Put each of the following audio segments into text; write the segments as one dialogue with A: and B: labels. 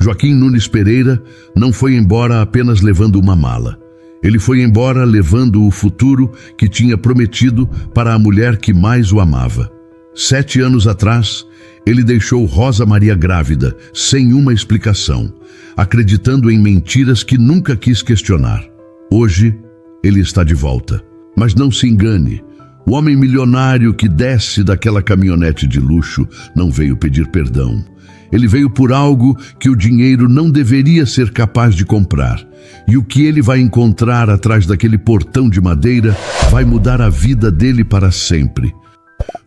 A: Joaquim Nunes Pereira não foi embora apenas levando uma mala. Ele foi embora levando o futuro que tinha prometido para a mulher que mais o amava. 7 anos atrás, ele deixou Rosa Maria grávida, sem uma explicação, acreditando em mentiras que nunca quis questionar. Hoje, ele está de volta. Mas não se engane, o homem milionário que desce daquela caminhonete de luxo não veio pedir perdão. Ele veio por algo que o dinheiro não deveria ser capaz de comprar. E o que ele vai encontrar atrás daquele portão de madeira vai mudar a vida dele para sempre.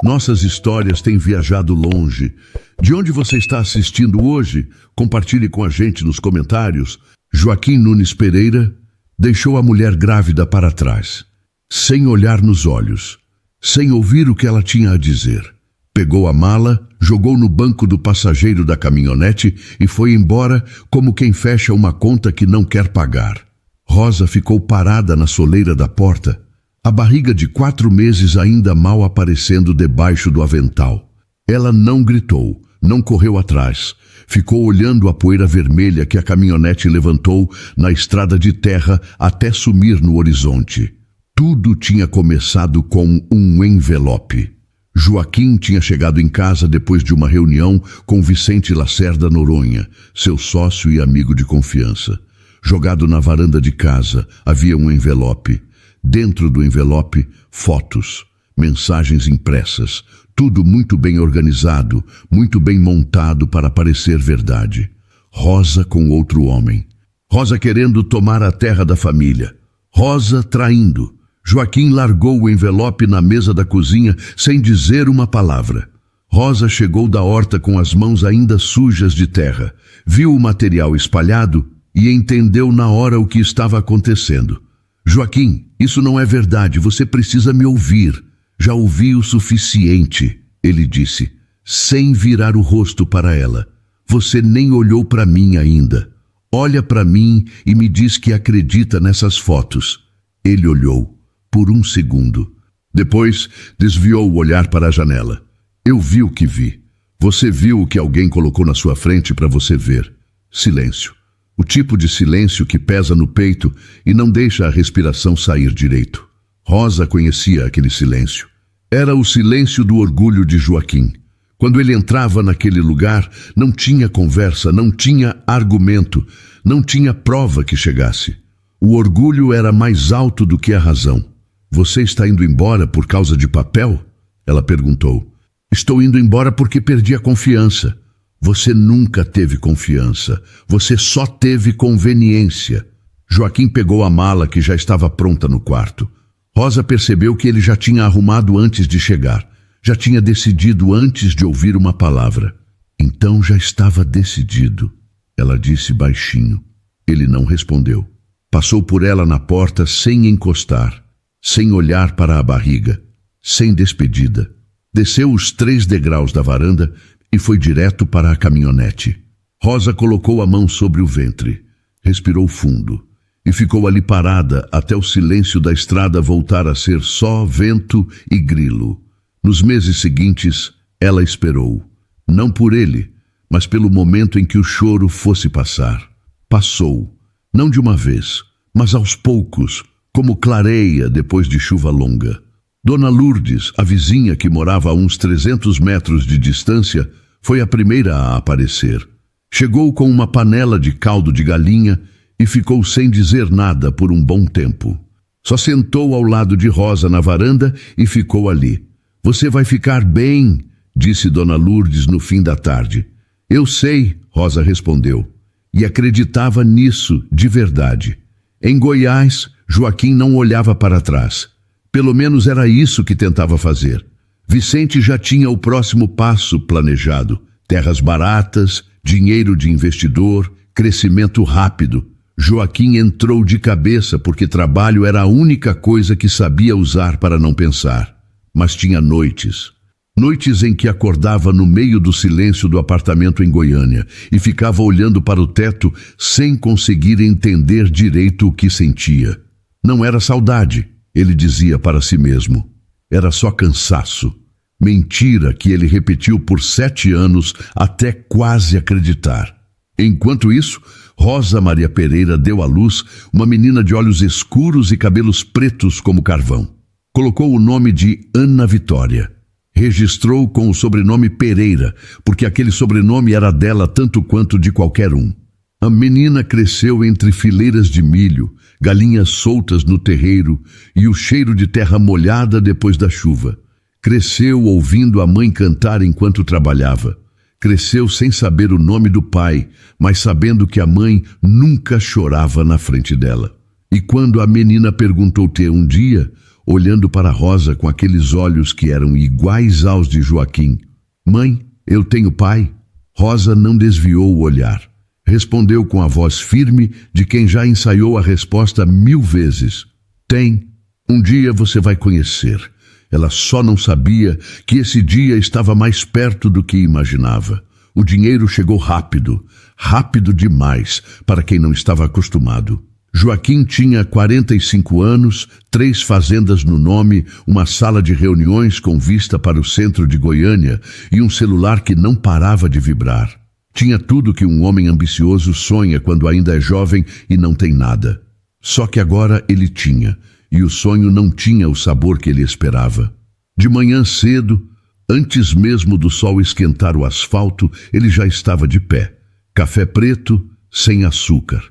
A: Nossas histórias têm viajado longe. De onde você está assistindo hoje? Compartilhe com a gente nos comentários. Joaquim Nunes Pereira deixou a mulher grávida para trás, sem olhar nos olhos, sem ouvir o que ela tinha a dizer. Pegou a mala, jogou no banco do passageiro da caminhonete e foi embora como quem fecha uma conta que não quer pagar. Rosa ficou parada na soleira da porta, a barriga de 4 meses ainda mal aparecendo debaixo do avental. Ela não gritou, não correu atrás. Ficou olhando a poeira vermelha que a caminhonete levantou na estrada de terra até sumir no horizonte. Tudo tinha começado com um envelope. Joaquim tinha chegado em casa depois de uma reunião com Vicente Lacerda Noronha, seu sócio e amigo de confiança. Jogado na varanda de casa, havia um envelope. Dentro do envelope, fotos, mensagens impressas, tudo muito bem organizado, muito bem montado para parecer verdade. Rosa com outro homem. Rosa querendo tomar a terra da família. Rosa traindo. Joaquim largou o envelope na mesa da cozinha sem dizer uma palavra. Rosa chegou da horta com as mãos ainda sujas de terra, viu o material espalhado e entendeu na hora o que estava acontecendo. Joaquim, isso não é verdade, você precisa me ouvir. Já ouvi o suficiente, ele disse, sem virar o rosto para ela. Você nem olhou para mim ainda. Olha para mim e me diz que acredita nessas fotos. Ele olhou. Por um segundo. Depois, desviou o olhar para a janela. Eu vi o que vi. Você viu o que alguém colocou na sua frente para você ver. Silêncio. O tipo de silêncio que pesa no peito e não deixa a respiração sair direito. Rosa conhecia aquele silêncio. Era o silêncio do orgulho de Joaquim. Quando ele entrava naquele lugar, não tinha conversa, não tinha argumento, não tinha prova que chegasse. O orgulho era mais alto do que a razão. Você está indo embora por causa de papel? Ela perguntou. Estou indo embora porque perdi a confiança. Você nunca teve confiança. Você só teve conveniência. Joaquim pegou a mala que já estava pronta no quarto. Rosa percebeu que ele já tinha arrumado antes de chegar. Já tinha decidido antes de ouvir uma palavra. Então já estava decidido. Ela disse baixinho. Ele não respondeu. Passou por ela na porta sem encostar. Sem olhar para a barriga, sem despedida. Desceu os 3 degraus da varanda e foi direto para a caminhonete. Rosa colocou a mão sobre o ventre, respirou fundo e ficou ali parada até o silêncio da estrada voltar a ser só vento e grilo. Nos meses seguintes, ela esperou, não por ele, mas pelo momento em que o choro fosse passar. Passou, não de uma vez, mas aos poucos, como clareia depois de chuva longa. Dona Lourdes, a vizinha que morava a uns 300 metros de distância, foi a primeira a aparecer. Chegou com uma panela de caldo de galinha e ficou sem dizer nada por um bom tempo. Só sentou ao lado de Rosa na varanda e ficou ali. Você vai ficar bem, disse Dona Lourdes no fim da tarde. Eu sei, Rosa respondeu, e acreditava nisso de verdade. Em Goiás, Joaquim não olhava para trás. Pelo menos era isso que tentava fazer. Vicente já tinha o próximo passo planejado. Terras baratas, dinheiro de investidor, crescimento rápido. Joaquim entrou de cabeça porque trabalho era a única coisa que sabia usar para não pensar. Mas tinha noites. Noites em que acordava no meio do silêncio do apartamento em Goiânia e ficava olhando para o teto sem conseguir entender direito o que sentia. Não era saudade, ele dizia para si mesmo. Era só cansaço. Mentira que ele repetiu por 7 anos até quase acreditar. Enquanto isso, Rosa Maria Pereira deu à luz uma menina de olhos escuros e cabelos pretos como carvão. Colocou o nome de Ana Vitória. Registrou com o sobrenome Pereira, porque aquele sobrenome era dela tanto quanto de qualquer um. A menina cresceu entre fileiras de milho, galinhas soltas no terreiro e o cheiro de terra molhada depois da chuva. Cresceu ouvindo a mãe cantar enquanto trabalhava. Cresceu sem saber o nome do pai, mas sabendo que a mãe nunca chorava na frente dela. E quando a menina perguntou-te um dia, olhando para Rosa com aqueles olhos que eram iguais aos de Joaquim: "Mãe, eu tenho pai?" Rosa não desviou o olhar. Respondeu com a voz firme de quem já ensaiou a resposta 1000 vezes: "Tem. Um dia você vai conhecer." Ela só não sabia que esse dia estava mais perto do que imaginava. O dinheiro chegou rápido, rápido demais para quem não estava acostumado. Joaquim tinha 45 anos, 3 fazendas no nome, uma sala de reuniões com vista para o centro de Goiânia e um celular que não parava de vibrar. Tinha tudo que um homem ambicioso sonha quando ainda é jovem e não tem nada. Só que agora ele tinha, e o sonho não tinha o sabor que ele esperava. De manhã cedo, antes mesmo do sol esquentar o asfalto, ele já estava de pé. Café preto, sem açúcar.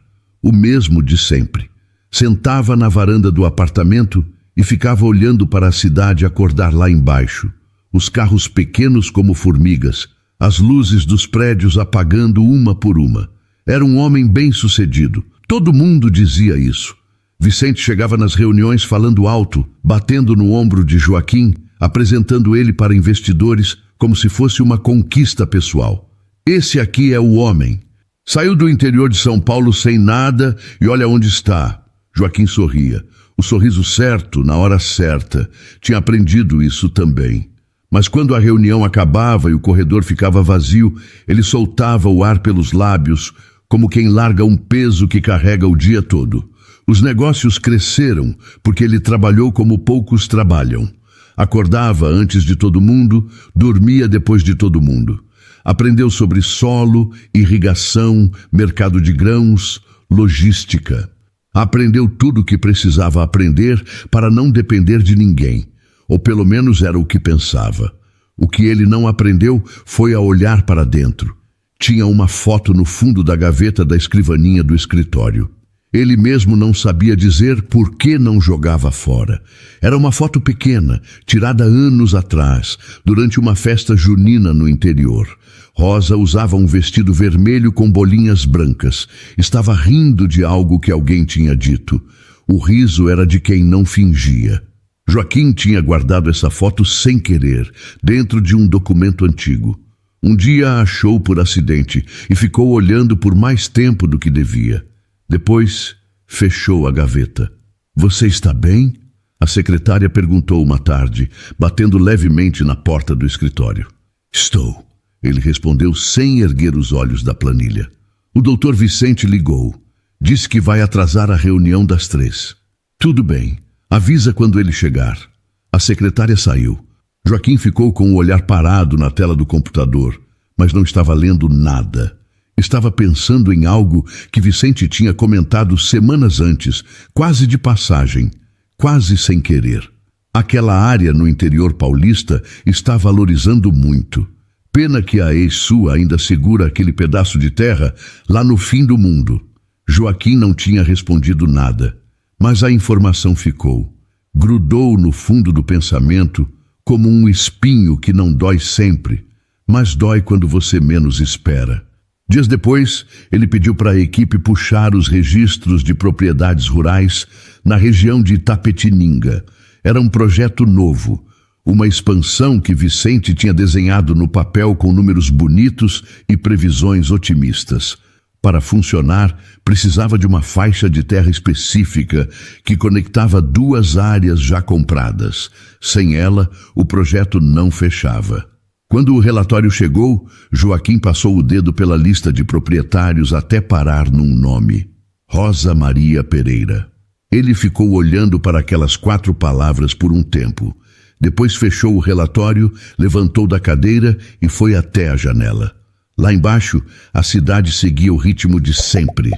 A: O mesmo de sempre. Sentava na varanda do apartamento e ficava olhando para a cidade acordar lá embaixo. Os carros pequenos como formigas, as luzes dos prédios apagando uma por uma. Era um homem bem-sucedido. Todo mundo dizia isso. Vicente chegava nas reuniões falando alto, batendo no ombro de Joaquim, apresentando ele para investidores como se fosse uma conquista pessoal. "Esse aqui é o homem. Saiu do interior de São Paulo sem nada e olha onde está." Joaquim sorria. O sorriso certo, na hora certa. Tinha aprendido isso também. Mas quando a reunião acabava e o corredor ficava vazio, ele soltava o ar pelos lábios, como quem larga um peso que carrega o dia todo. Os negócios cresceram porque ele trabalhou como poucos trabalham. Acordava antes de todo mundo, dormia depois de todo mundo. Aprendeu sobre solo, irrigação, mercado de grãos, logística. Aprendeu tudo o que precisava aprender para não depender de ninguém, ou pelo menos era o que pensava. O que ele não aprendeu foi a olhar para dentro. Tinha uma foto no fundo da gaveta da escrivaninha do escritório. Ele mesmo não sabia dizer por que não jogava fora. Era uma foto pequena, tirada anos atrás, durante uma festa junina no interior. Rosa usava um vestido vermelho com bolinhas brancas. Estava rindo de algo que alguém tinha dito. O riso era de quem não fingia. Joaquim tinha guardado essa foto sem querer, dentro de um documento antigo. Um dia a achou por acidente e ficou olhando por mais tempo do que devia. Depois, fechou a gaveta. "Você está bem?" A secretária perguntou uma tarde, batendo levemente na porta do escritório. "Estou", ele respondeu sem erguer os olhos da planilha. O doutor Vicente ligou. Disse que vai atrasar a reunião das 3. "Tudo bem. Avisa quando ele chegar." A secretária saiu. Joaquim ficou com o olhar parado na tela do computador, mas não estava lendo nada. Estava pensando em algo que Vicente tinha comentado semanas antes, quase de passagem, quase sem querer. Aquela área no interior paulista está valorizando muito. Pena que a ex-sua ainda segura aquele pedaço de terra lá no fim do mundo. Joaquim não tinha respondido nada, mas a informação ficou. Grudou no fundo do pensamento como um espinho que não dói sempre, mas dói quando você menos espera. Dias depois, ele pediu para a equipe puxar os registros de propriedades rurais na região de Itapetininga. Era um projeto novo, uma expansão que Vicente tinha desenhado no papel com números bonitos e previsões otimistas. Para funcionar, precisava de uma faixa de terra específica que conectava 2 áreas já compradas. Sem ela, o projeto não fechava. Quando o relatório chegou, Joaquim passou o dedo pela lista de proprietários até parar num nome: Rosa Maria Pereira. Ele ficou olhando para aquelas 4 palavras por um tempo. Depois fechou o relatório, levantou da cadeira e foi até a janela. Lá embaixo, a cidade seguia o ritmo de sempre.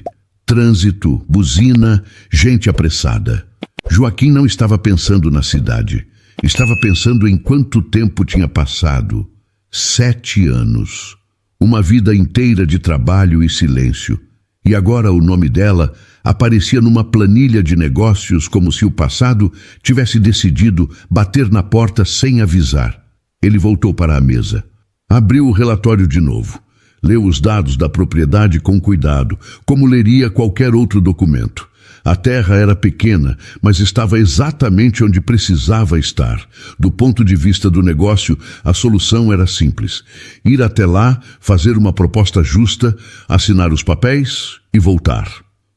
A: Trânsito, buzina, gente apressada. Joaquim não estava pensando na cidade. Estava pensando em quanto tempo tinha passado. 7 anos. Uma vida inteira de trabalho e silêncio. E agora o nome dela aparecia numa planilha de negócios como se o passado tivesse decidido bater na porta sem avisar. Ele voltou para a mesa. Abriu o relatório de novo. Leu os dados da propriedade com cuidado, como leria qualquer outro documento. A terra era pequena, mas estava exatamente onde precisava estar. Do ponto de vista do negócio, a solução era simples. Ir até lá, fazer uma proposta justa, assinar os papéis e voltar.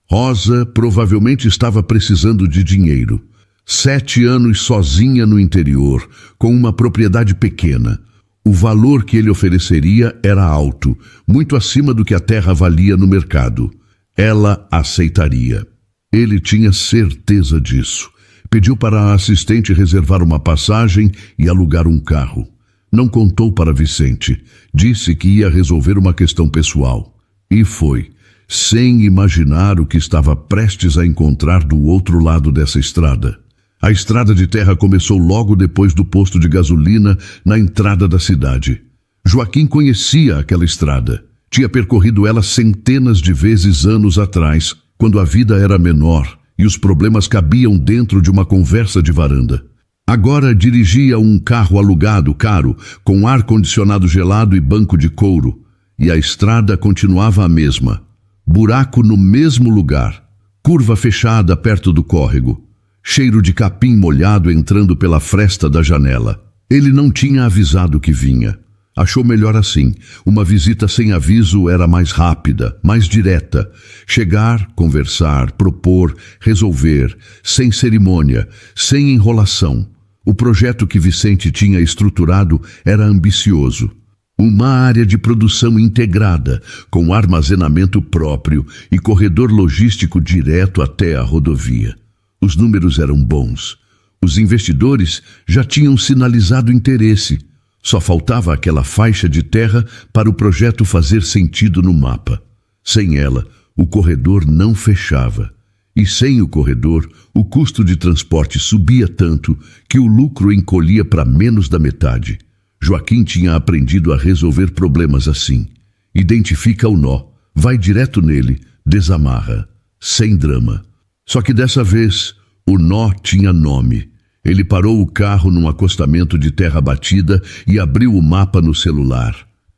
A: Rosa provavelmente estava precisando de dinheiro. 7 anos sozinha no interior, com uma propriedade pequena. O valor que ele ofereceria era alto, muito acima do que a terra valia no mercado. Ela aceitaria. Ele tinha certeza disso. Pediu para a assistente reservar uma passagem e alugar um carro. Não contou para Vicente. Disse que ia resolver uma questão pessoal. E foi, sem imaginar o que estava prestes a encontrar do outro lado dessa estrada. A estrada de terra começou logo depois do posto de gasolina na entrada da cidade. Joaquim conhecia aquela estrada. Tinha percorrido ela centenas de vezes anos atrás, quando a vida era menor e os problemas cabiam dentro de uma conversa de varanda. Agora dirigia um carro alugado caro, com ar-condicionado gelado e banco de couro. E a estrada continuava a mesma. Buraco no mesmo lugar. Curva fechada perto do córrego. Cheiro de capim molhado entrando pela fresta da janela. Ele não tinha avisado que vinha. Achou melhor assim. Uma visita sem aviso era mais rápida, mais direta. Chegar, conversar, propor, resolver, sem cerimônia, sem enrolação. O projeto que Vicente tinha estruturado era ambicioso. Uma área de produção integrada, com armazenamento próprio e corredor logístico direto até a rodovia. Os números eram bons. Os investidores já tinham sinalizado interesse. Só faltava aquela faixa de terra para o projeto fazer sentido no mapa. Sem ela, o corredor não fechava. E sem o corredor, o custo de transporte subia tanto que o lucro encolhia para menos da metade. Joaquim tinha aprendido a resolver problemas assim. Identifica o nó, vai direto nele, desamarra, sem drama. Só que dessa vez, o nó tinha nome. Ele parou o carro num acostamento de terra batida e abriu o mapa no celular.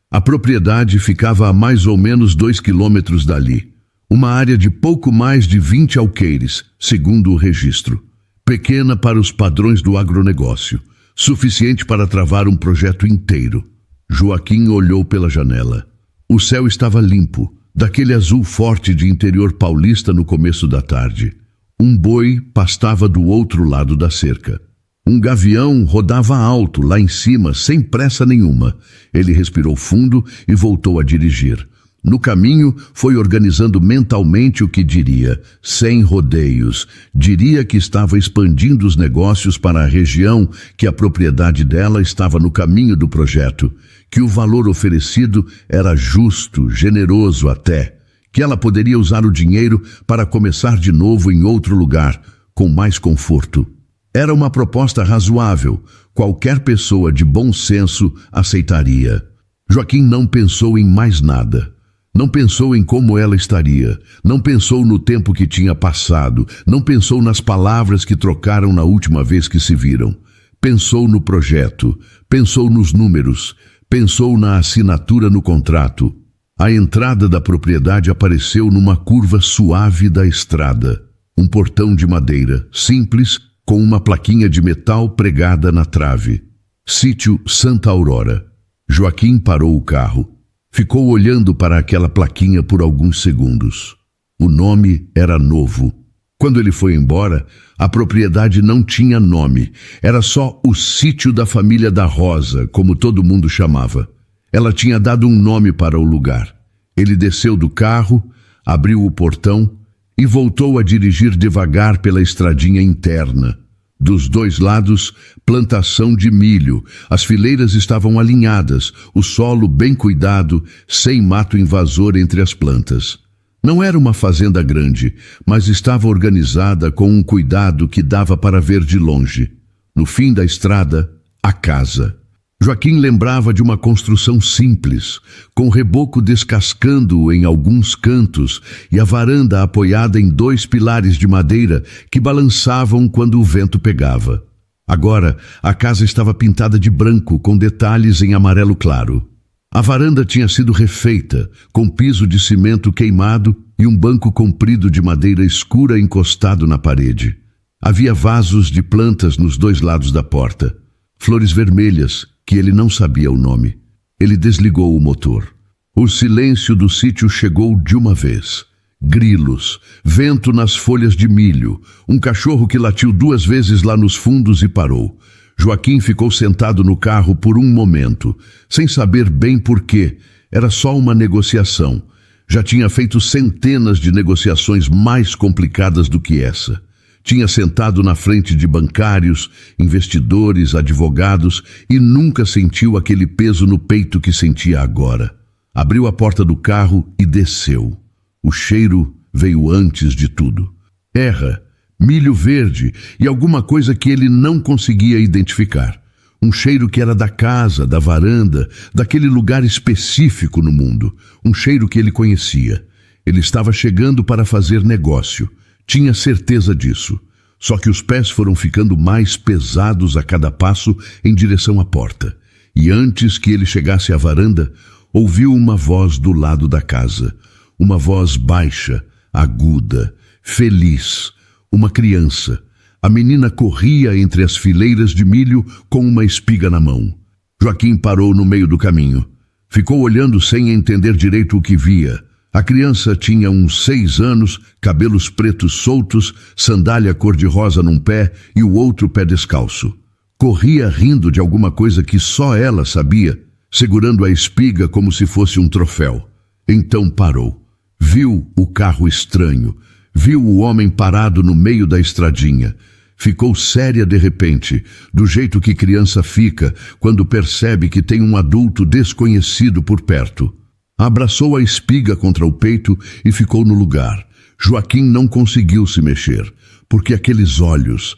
A: A propriedade ficava a mais ou menos 2 quilômetros dali. Uma área de pouco mais de 20 alqueires, segundo o registro. Pequena para os padrões do agronegócio. Suficiente para travar um projeto inteiro. Joaquim olhou pela janela. O céu estava limpo, daquele azul forte de interior paulista no começo da tarde. Um boi pastava do outro lado da cerca. Um gavião rodava alto lá em cima, sem pressa nenhuma. Ele respirou fundo e voltou a dirigir. No caminho, foi organizando mentalmente o que diria, sem rodeios. Diria que estava expandindo os negócios para a região, que a propriedade dela estava no caminho do projeto, que o valor oferecido era justo, generoso até, que ela poderia usar o dinheiro para começar de novo em outro lugar, com mais conforto. Era uma proposta razoável, qualquer pessoa de bom senso aceitaria. Joaquim não pensou em mais nada. Não pensou em como ela estaria, não pensou no tempo que tinha passado, não pensou nas palavras que trocaram na última vez que se viram. Pensou no projeto, pensou nos números, pensou na assinatura no contrato. A entrada da propriedade apareceu numa curva suave da estrada. Um portão de madeira, simples, com uma plaquinha de metal pregada na trave. Sítio Santa Aurora. Joaquim parou o carro. Ficou olhando para aquela plaquinha por alguns segundos. O nome era novo. Quando ele foi embora, a propriedade não tinha nome. Era só o sítio da família da Rosa, como todo mundo chamava. Ela tinha dado um nome para o lugar. Ele desceu do carro, abriu o portão e voltou a dirigir devagar pela estradinha interna. Dos dois lados, plantação de milho. As fileiras estavam alinhadas, o solo bem cuidado, sem mato invasor entre as plantas. Não era uma fazenda grande, mas estava organizada com um cuidado que dava para ver de longe. No fim da estrada, a casa. Joaquim lembrava de uma construção simples, com reboco descascando em alguns cantos e a varanda apoiada em 2 pilares de madeira que balançavam quando o vento pegava. Agora, a casa estava pintada de branco com detalhes em amarelo claro. A varanda tinha sido refeita, com piso de cimento queimado e um banco comprido de madeira escura encostado na parede. Havia vasos de plantas nos 2 lados da porta, flores vermelhas, que ele não sabia o nome. Ele desligou o motor. O silêncio do sítio chegou de uma vez. Grilos, vento nas folhas de milho, um cachorro que latiu 2 vezes lá nos fundos e parou. Joaquim ficou sentado no carro por um momento, sem saber bem por quê. Era só uma negociação. Já tinha feito centenas de negociações mais complicadas do que essa. Tinha sentado na frente de bancários, investidores, advogados e nunca sentiu aquele peso no peito que sentia agora. Abriu a porta do carro e desceu. O cheiro veio antes de tudo. Erra, milho verde e alguma coisa que ele não conseguia identificar. Um cheiro que era da casa, da varanda, daquele lugar específico no mundo. Um cheiro que ele conhecia. Ele estava chegando para fazer negócio. Tinha certeza disso. Só que os pés foram ficando mais pesados a cada passo em direção à porta. E antes que ele chegasse à varanda, ouviu uma voz do lado da casa. Uma voz baixa, aguda, feliz. Uma criança. A menina corria entre as fileiras de milho com uma espiga na mão. Joaquim parou no meio do caminho. Ficou olhando sem entender direito o que via. A criança tinha uns 6 anos, cabelos pretos soltos, sandália cor-de-rosa num pé e o outro pé descalço. Corria rindo de alguma coisa que só ela sabia, segurando a espiga como se fosse um troféu. Então parou. Viu o carro estranho. Viu o homem parado no meio da estradinha. Ficou séria de repente, do jeito que criança fica quando percebe que tem um adulto desconhecido por perto. Abraçou a espiga contra o peito e ficou no lugar. Joaquim não conseguiu se mexer, porque aqueles olhos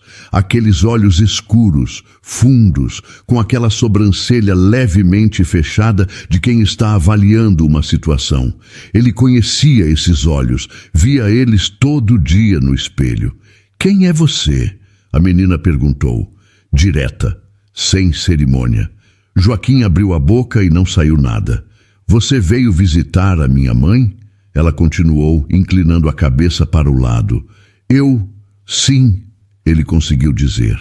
A: escuros, fundos, com aquela sobrancelha levemente fechada de quem está avaliando uma situação. Ele conhecia esses olhos, via eles todo dia no espelho. "Quem é você?" a menina perguntou, direta, sem cerimônia. Joaquim abriu a boca e não saiu nada. "Você veio visitar a minha mãe?" Ela continuou, inclinando a cabeça para o lado. Sim, ele conseguiu dizer.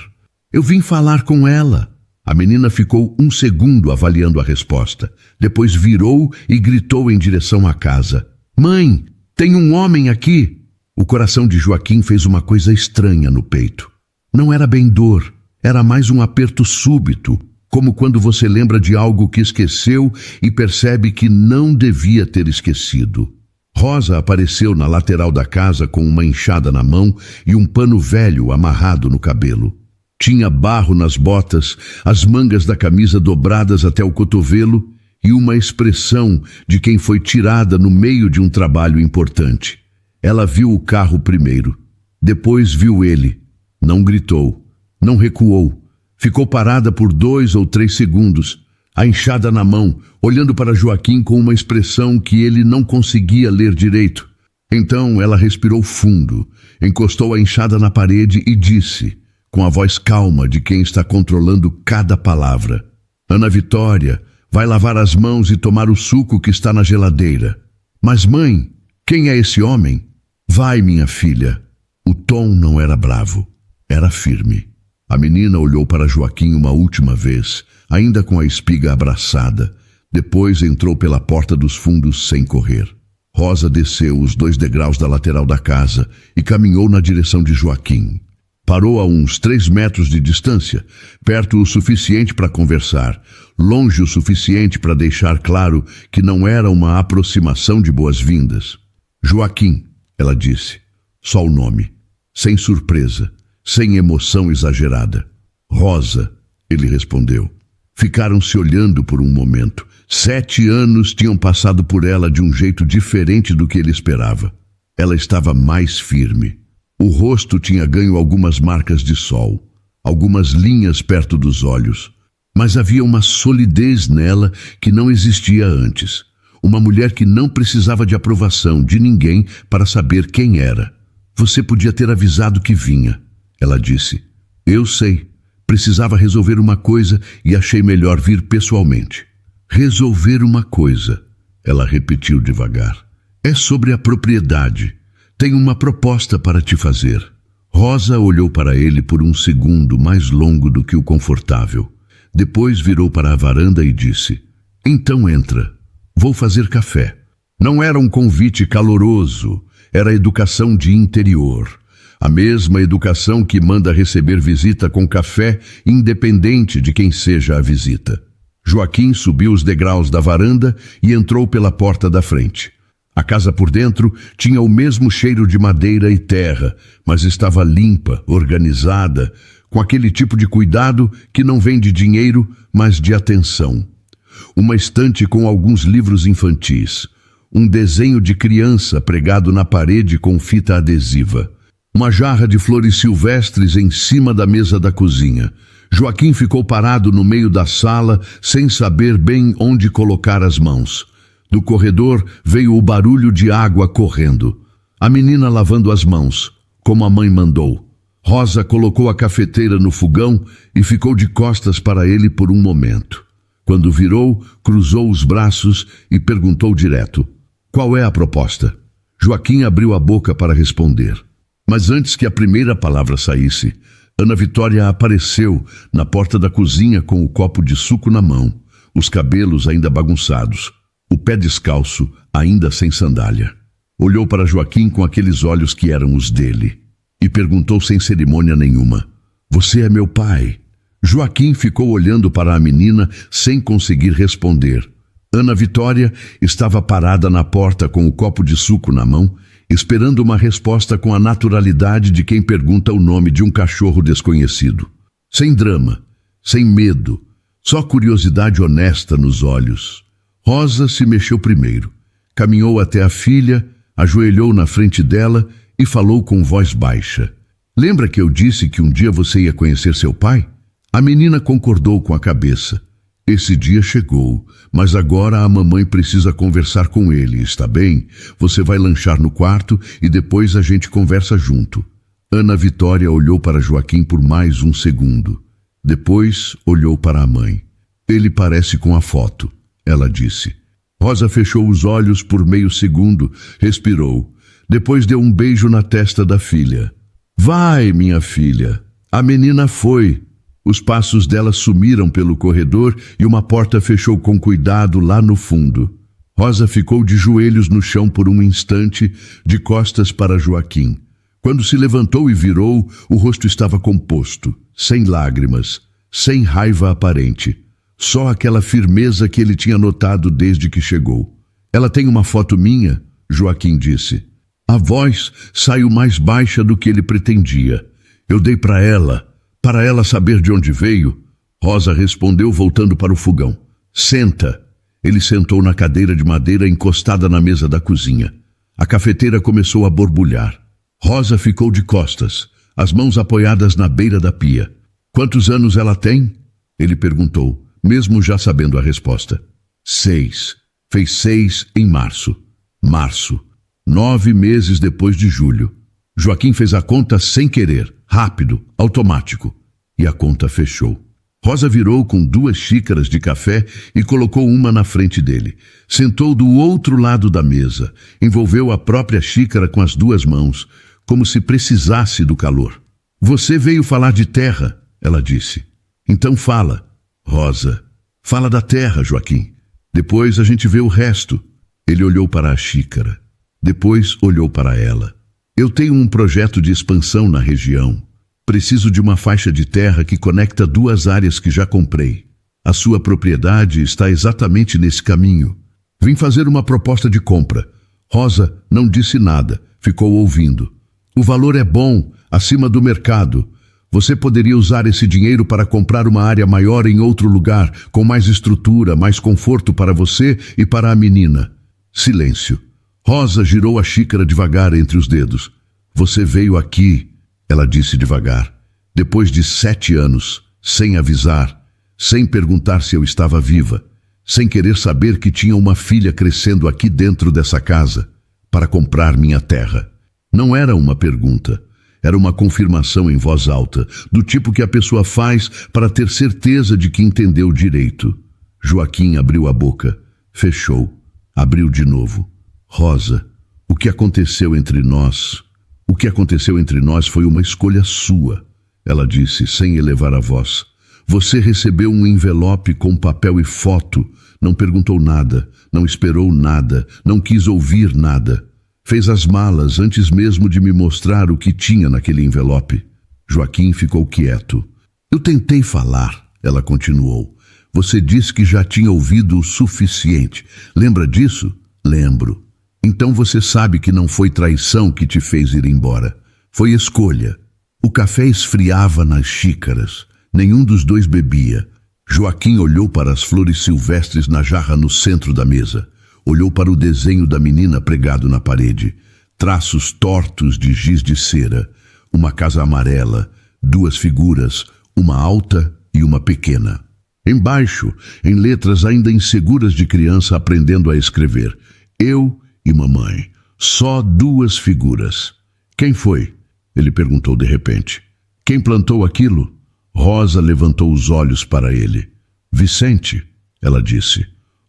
A: "Eu vim falar com ela." A menina ficou 1 segundo avaliando a resposta. Depois virou e gritou em direção à casa. "Mãe, tem um homem aqui!" O coração de Joaquim fez uma coisa estranha no peito. Não era bem dor, era mais um aperto súbito, como quando você lembra de algo que esqueceu e percebe que não devia ter esquecido. Rosa apareceu na lateral da casa com uma enxada na mão e um pano velho amarrado no cabelo. Tinha barro nas botas, as mangas da camisa dobradas até o cotovelo e uma expressão de quem foi tirada no meio de um trabalho importante. Ela viu o carro primeiro, depois viu ele. Não gritou, não recuou. Ficou parada por 2 ou 3 segundos, a enxada na mão, olhando para Joaquim com uma expressão que ele não conseguia ler direito. Então ela respirou fundo, encostou a enxada na parede e disse, com a voz calma de quem está controlando cada palavra: "Ana Vitória, vai lavar as mãos e tomar o suco que está na geladeira." "Mas mãe, quem é esse homem?" "Vai, minha filha." O tom não era bravo, era firme. A menina olhou para Joaquim uma última vez, ainda com a espiga abraçada. Depois entrou pela porta dos fundos sem correr. Rosa desceu os 2 degraus da lateral da casa e caminhou na direção de Joaquim. Parou a uns 3 metros de distância, perto o suficiente para conversar, longe o suficiente para deixar claro que não era uma aproximação de boas-vindas. "Joaquim", ela disse, só o nome, sem surpresa, sem emoção exagerada. Rosa, ele respondeu. Ficaram se olhando por um momento. 7 anos tinham passado por ela de um jeito diferente do que ele esperava. Ela estava mais firme. O rosto tinha ganho algumas marcas de sol, algumas linhas perto dos olhos. Mas havia uma solidez nela que não existia antes. Uma mulher que não precisava de aprovação de ninguém para saber quem era. Você podia ter avisado que vinha, ela disse. Eu sei. Precisava resolver uma coisa e achei melhor vir pessoalmente. Resolver uma coisa, ela repetiu devagar. É sobre a propriedade. Tenho uma proposta para te fazer. Rosa olhou para ele por um segundo mais longo do que o confortável. Depois virou para a varanda e disse, então entra. Vou fazer café. Não era um convite caloroso, era educação de interior. A mesma educação que manda receber visita com café, independente de quem seja a visita. Joaquim subiu os degraus da varanda e entrou pela porta da frente. A casa por dentro tinha o mesmo cheiro de madeira e terra, mas estava limpa, organizada, com aquele tipo de cuidado que não vem de dinheiro, mas de atenção. Uma estante com alguns livros infantis, um desenho de criança pregado na parede com fita adesiva, uma jarra de flores silvestres em cima da mesa da cozinha. Joaquim ficou parado no meio da sala, sem saber bem onde colocar as mãos. Do corredor veio o barulho de água correndo. A menina lavando as mãos, como a mãe mandou. Rosa colocou a cafeteira no fogão e ficou de costas para ele por um momento. Quando virou, cruzou os braços e perguntou direto, qual é a proposta? Joaquim abriu a boca para responder. Mas antes que a primeira palavra saísse, Ana Vitória apareceu na porta da cozinha com o copo de suco na mão, os cabelos ainda bagunçados, o pé descalço, ainda sem sandália. Olhou para Joaquim com aqueles olhos que eram os dele e perguntou sem cerimônia nenhuma, você é meu pai? Joaquim ficou olhando para a menina sem conseguir responder. Ana Vitória estava parada na porta com o copo de suco na mão, esperando uma resposta com a naturalidade de quem pergunta o nome de um cachorro desconhecido. Sem drama, sem medo, só curiosidade honesta nos olhos. Rosa se mexeu primeiro, caminhou até a filha, ajoelhou na frente dela e falou com voz baixa. Lembra que eu disse que um dia você ia conhecer seu pai? A menina concordou com a cabeça. Esse dia chegou, mas agora a mamãe precisa conversar com ele, está bem? Você vai lanchar no quarto e depois a gente conversa junto. Ana Vitória olhou para Joaquim por mais um segundo. Depois olhou para a mãe. Ele parece com a foto, ela disse. Rosa fechou os olhos por meio segundo, respirou. Depois deu um beijo na testa da filha. Vai, minha filha. A menina foi. Os passos dela sumiram pelo corredor e uma porta fechou com cuidado lá no fundo. Rosa ficou de joelhos no chão por um instante, de costas para Joaquim. Quando se levantou e virou, o rosto estava composto, sem lágrimas, sem raiva aparente. Só aquela firmeza que ele tinha notado desde que chegou. Ela tem uma foto minha, Joaquim disse. A voz saiu mais baixa do que ele pretendia. Eu dei para ela saber de onde veio. Rosa respondeu voltando para o fogão. Senta. Ele sentou na cadeira de madeira encostada na mesa da cozinha. A cafeteira começou a borbulhar. Rosa ficou de costas, as mãos apoiadas na beira da pia. Quantos anos ela tem? Ele perguntou, mesmo já sabendo a resposta. 6. Fez 6 em março. 9 meses depois de julho. Joaquim fez a conta sem querer, rápido, automático. E a conta fechou. Rosa virou com 2 xícaras de café e colocou uma na frente dele. Sentou do outro lado da mesa, envolveu a própria xícara com as 2 mãos, como se precisasse do calor. Você veio falar de terra, ela disse. Então fala. Rosa, fala da terra, Joaquim. Depois a gente vê o resto. Ele olhou para a xícara. Depois olhou para ela. Eu tenho um projeto de expansão na região. Preciso de uma faixa de terra que conecta 2 áreas que já comprei. A sua propriedade está exatamente nesse caminho. Vim fazer uma proposta de compra. Rosa não disse nada, ficou ouvindo. O valor é bom, acima do mercado. Você poderia usar esse dinheiro para comprar uma área maior em outro lugar, com mais estrutura, mais conforto para você e para a menina. Silêncio. Rosa girou a xícara devagar entre os dedos. Você veio aqui, ela disse devagar, depois de 7 anos, sem avisar, sem perguntar se eu estava viva, sem querer saber que tinha uma filha crescendo aqui dentro dessa casa, para comprar minha terra. Não era uma pergunta. Era uma confirmação em voz alta, do tipo que a pessoa faz para ter certeza de que entendeu direito. Joaquim abriu a boca, fechou, abriu de novo. Rosa, o que aconteceu entre nós? O que aconteceu entre nós foi uma escolha sua, ela disse, sem elevar a voz. Você recebeu um envelope com papel e foto, não perguntou nada, não esperou nada, não quis ouvir nada. Fez as malas antes mesmo de me mostrar o que tinha naquele envelope. Joaquim ficou quieto. Eu tentei falar, ela continuou. Você disse que já tinha ouvido o suficiente. Lembra disso? Lembro. Então você sabe que não foi traição que te fez ir embora. Foi escolha. O café esfriava nas xícaras. Nenhum dos dois bebia. Joaquim olhou para as flores silvestres na jarra no centro da mesa. Olhou para o desenho da menina pregado na parede. Traços tortos de giz de cera. Uma casa amarela, 2 figuras, uma alta e uma pequena. Embaixo, em letras ainda inseguras de criança aprendendo a escrever. Eu e mamãe. Só 2 figuras. Quem foi? Ele perguntou de repente. Quem plantou aquilo? Rosa levantou os olhos para ele. Vicente, ela disse.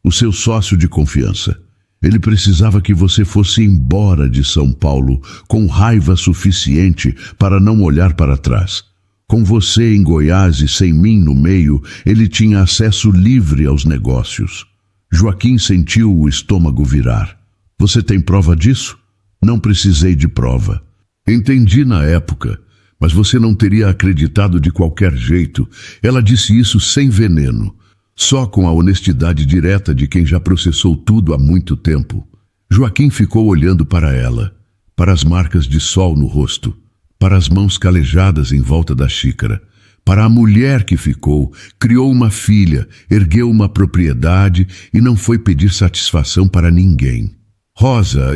A: O seu sócio de confiança. Ele precisava que você fosse embora de São Paulo com raiva suficiente para não olhar para trás. Com você em Goiás e sem mim no meio, ele tinha acesso livre aos negócios. Joaquim sentiu o estômago virar. Você tem prova disso? Não precisei de prova. Entendi na época, mas você não teria acreditado de qualquer jeito. Ela disse isso sem veneno. Só com a honestidade direta de quem já processou tudo há muito tempo. Joaquim ficou olhando para ela, para as marcas de sol no rosto, para as mãos calejadas em volta da xícara, para a mulher que ficou, criou uma filha, ergueu uma propriedade e não foi pedir satisfação para ninguém. Rosa,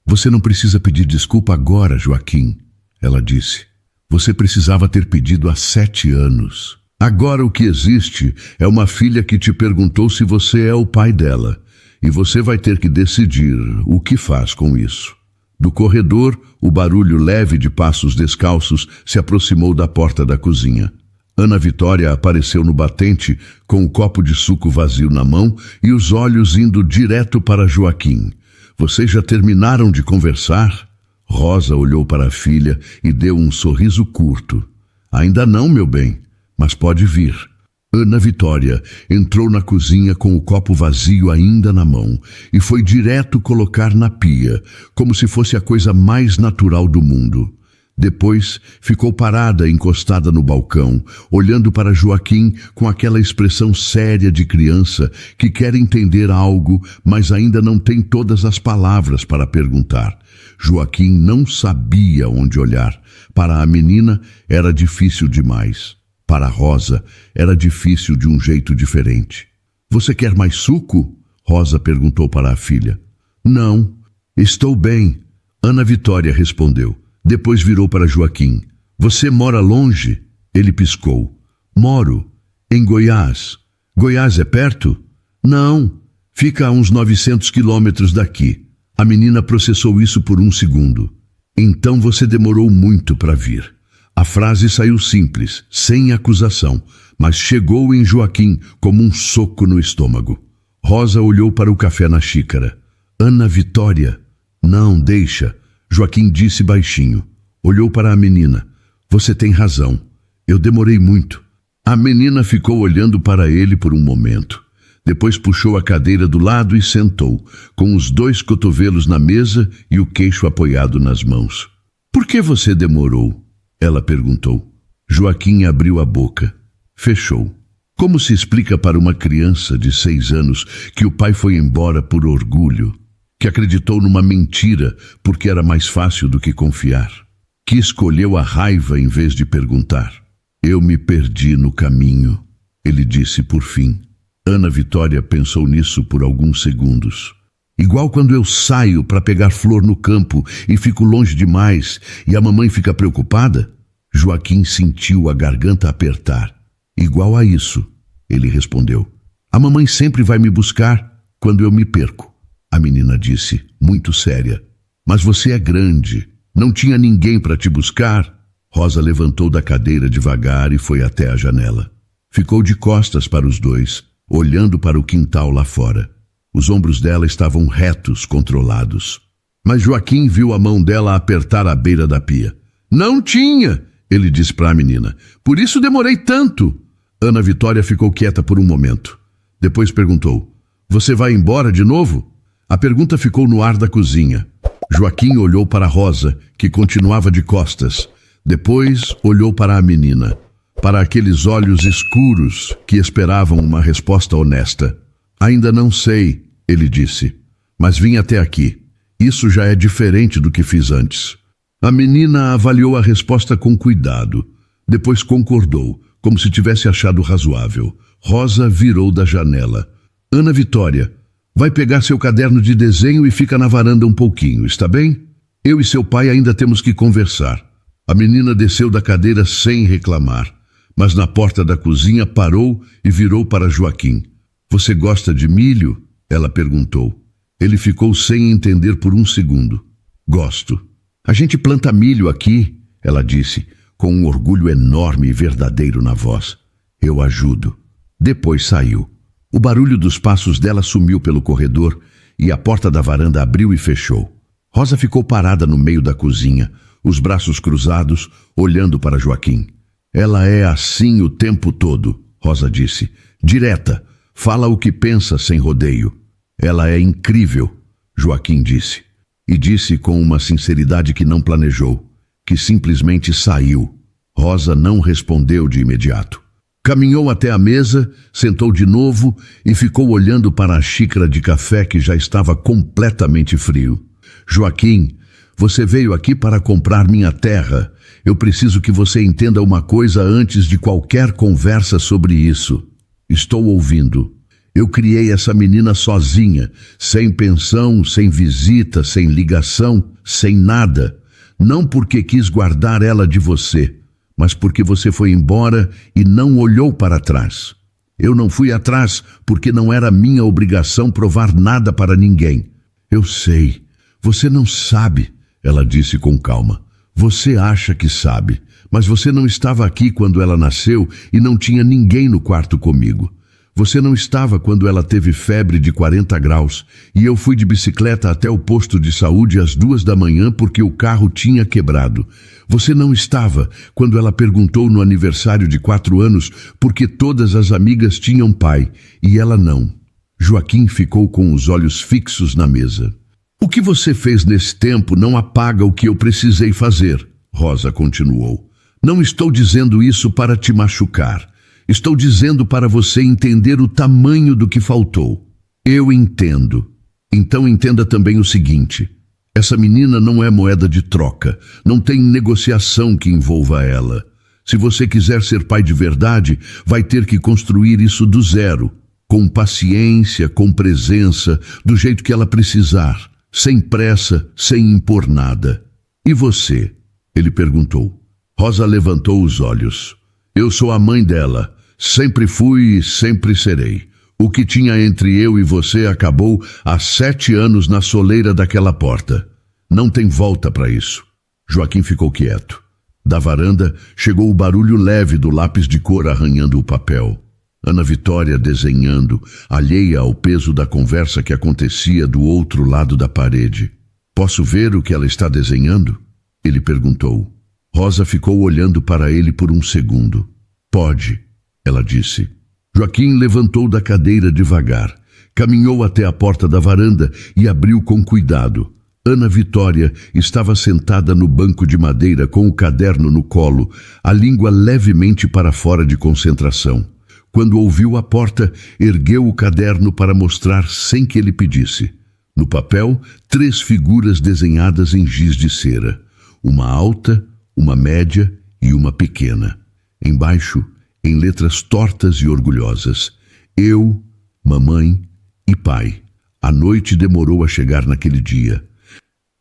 A: Você não precisa pedir desculpa agora, Joaquim, ela disse. Você precisava ter pedido há 7 anos. Agora o que existe é uma filha que te perguntou se você é o pai dela, e você vai ter que decidir o que faz com isso. Do corredor, o barulho leve de passos descalços se aproximou da porta da cozinha. Ana Vitória apareceu no batente com o copo de suco vazio na mão e os olhos indo direto para Joaquim. Vocês já terminaram de conversar? Rosa olhou para a filha e deu um sorriso curto. Ainda não, meu bem. Mas pode vir. Ana Vitória entrou na cozinha com o copo vazio ainda na mão e foi direto colocar na pia, como se fosse a coisa mais natural do mundo. Depois ficou parada encostada no balcão, olhando para Joaquim com aquela expressão séria de criança que quer entender algo, mas ainda não tem todas as palavras para perguntar. Joaquim não sabia onde olhar. Para a menina era difícil demais. Para Rosa, era difícil de um jeito diferente. Você quer mais suco? Rosa perguntou para a filha. Não, estou bem, Ana Vitória respondeu. Depois virou para Joaquim. Você mora longe? Ele piscou. Moro, em Goiás. Goiás é perto? Não, fica a uns 900 quilômetros daqui. A menina processou isso por 1 segundo. Então você demorou muito para vir. A frase saiu simples, sem acusação, mas chegou em Joaquim como um soco no estômago. Rosa olhou para o café na xícara. Ana Vitória. Não, deixa. Joaquim disse baixinho. Olhou para a menina. Você tem razão. Eu demorei muito. A menina ficou olhando para ele por um momento. Depois puxou a cadeira do lado e sentou, com os 2 cotovelos na mesa e o queixo apoiado nas mãos. Por que você demorou? Ela perguntou. Joaquim abriu a boca. Fechou. Como se explica para uma criança de 6 anos que o pai foi embora por orgulho, que acreditou numa mentira porque era mais fácil do que confiar? que escolheu a raiva em vez de perguntar. Eu me perdi no caminho, ele disse por fim. Ana Vitória pensou nisso por alguns segundos. Igual quando eu saio para pegar flor no campo e fico longe demais e a mamãe fica preocupada? Joaquim sentiu a garganta apertar. Igual a isso, ele respondeu. A mamãe sempre vai me buscar quando eu me perco. A menina disse, muito séria. Mas você é grande, não tinha ninguém para te buscar? Rosa levantou da cadeira devagar e foi até a janela. Ficou de costas para os dois, olhando para o quintal lá fora. Os ombros dela estavam retos, controlados. Mas Joaquim viu a mão dela apertar a beira da pia. Não tinha, ele disse para a menina. Por isso demorei tanto. Ana Vitória ficou quieta por um momento. Depois perguntou, você vai embora de novo? A pergunta ficou no ar da cozinha. Joaquim olhou para Rosa, que continuava de costas. Depois olhou para a menina, para aqueles olhos escuros que esperavam uma resposta honesta. Ainda não sei, ele disse, mas vim até aqui. Isso já é diferente do que fiz antes. A menina avaliou a resposta com cuidado. Depois concordou, como se tivesse achado razoável. Rosa virou da janela. Ana Vitória, vai pegar seu caderno de desenho e fica na varanda um pouquinho, está bem? Eu e seu pai ainda temos que conversar. A menina desceu da cadeira sem reclamar, mas na porta da cozinha parou e virou para Joaquim. Você gosta de milho? Ela perguntou. Ele ficou sem entender por um segundo. Gosto. A gente planta milho aqui, ela disse, com um orgulho enorme e verdadeiro na voz. Eu ajudo. Depois saiu. O barulho dos passos dela sumiu pelo corredor e a porta da varanda abriu e fechou. Rosa ficou parada no meio da cozinha, os braços cruzados, olhando para Joaquim. Ela é assim o tempo todo, Rosa disse. Direta, fala o que pensa sem rodeio. Ela é incrível, Joaquim disse. E disse com uma sinceridade que não planejou, que simplesmente saiu. Rosa não respondeu de imediato. Caminhou até a mesa, sentou de novo e ficou olhando para a xícara de café que já estava completamente frio. Joaquim, você veio aqui para comprar minha terra. Eu preciso que você entenda uma coisa antes de qualquer conversa sobre isso. Estou ouvindo. Eu criei essa menina sozinha, sem pensão, sem visita, sem ligação, sem nada. Não porque quis guardar ela de você, mas porque você foi embora e não olhou para trás. Eu não fui atrás porque não era minha obrigação provar nada para ninguém. Eu sei. Você não sabe, ela disse com calma. Você acha que sabe, mas você não estava aqui quando ela nasceu e não tinha ninguém no quarto comigo. Você não estava quando ela teve febre de 40 graus e eu fui de bicicleta até o posto de saúde às 2 da manhã porque o carro tinha quebrado. Você não estava quando ela perguntou no aniversário de 4 anos porque todas as amigas tinham pai e ela não. Joaquim ficou com os olhos fixos na mesa. O que você fez nesse tempo não apaga o que eu precisei fazer, Rosa continuou. Não estou dizendo isso para te machucar. Estou dizendo para você entender o tamanho do que faltou. Eu entendo. Então entenda também o seguinte. Essa menina não é moeda de troca. Não tem negociação que envolva ela. Se você quiser ser pai de verdade, vai ter que construir isso do zero. Com paciência, com presença, do jeito que ela precisar. Sem pressa, sem impor nada. E você? Ele perguntou. Rosa levantou os olhos. Eu sou a mãe dela. Sempre fui e sempre serei. O que tinha entre eu e você acabou há 7 anos na soleira daquela porta. Não tem volta para isso. Joaquim ficou quieto. Da varanda chegou o barulho leve do lápis de cor arranhando o papel. Ana Vitória desenhando, alheia ao peso da conversa que acontecia do outro lado da parede. Posso ver o que ela está desenhando? Ele perguntou. Rosa ficou olhando para ele por um segundo. Pode, ela disse. Joaquim levantou da cadeira devagar, caminhou até a porta da varanda e abriu com cuidado. Ana Vitória estava sentada no banco de madeira com o caderno no colo, a língua levemente para fora de concentração. Quando ouviu a porta, ergueu o caderno para mostrar sem que ele pedisse. No papel, 3 figuras desenhadas em giz de cera. Uma alta, uma média e uma pequena. Embaixo, em letras tortas e orgulhosas: eu, mamãe e pai. A noite demorou a chegar naquele dia.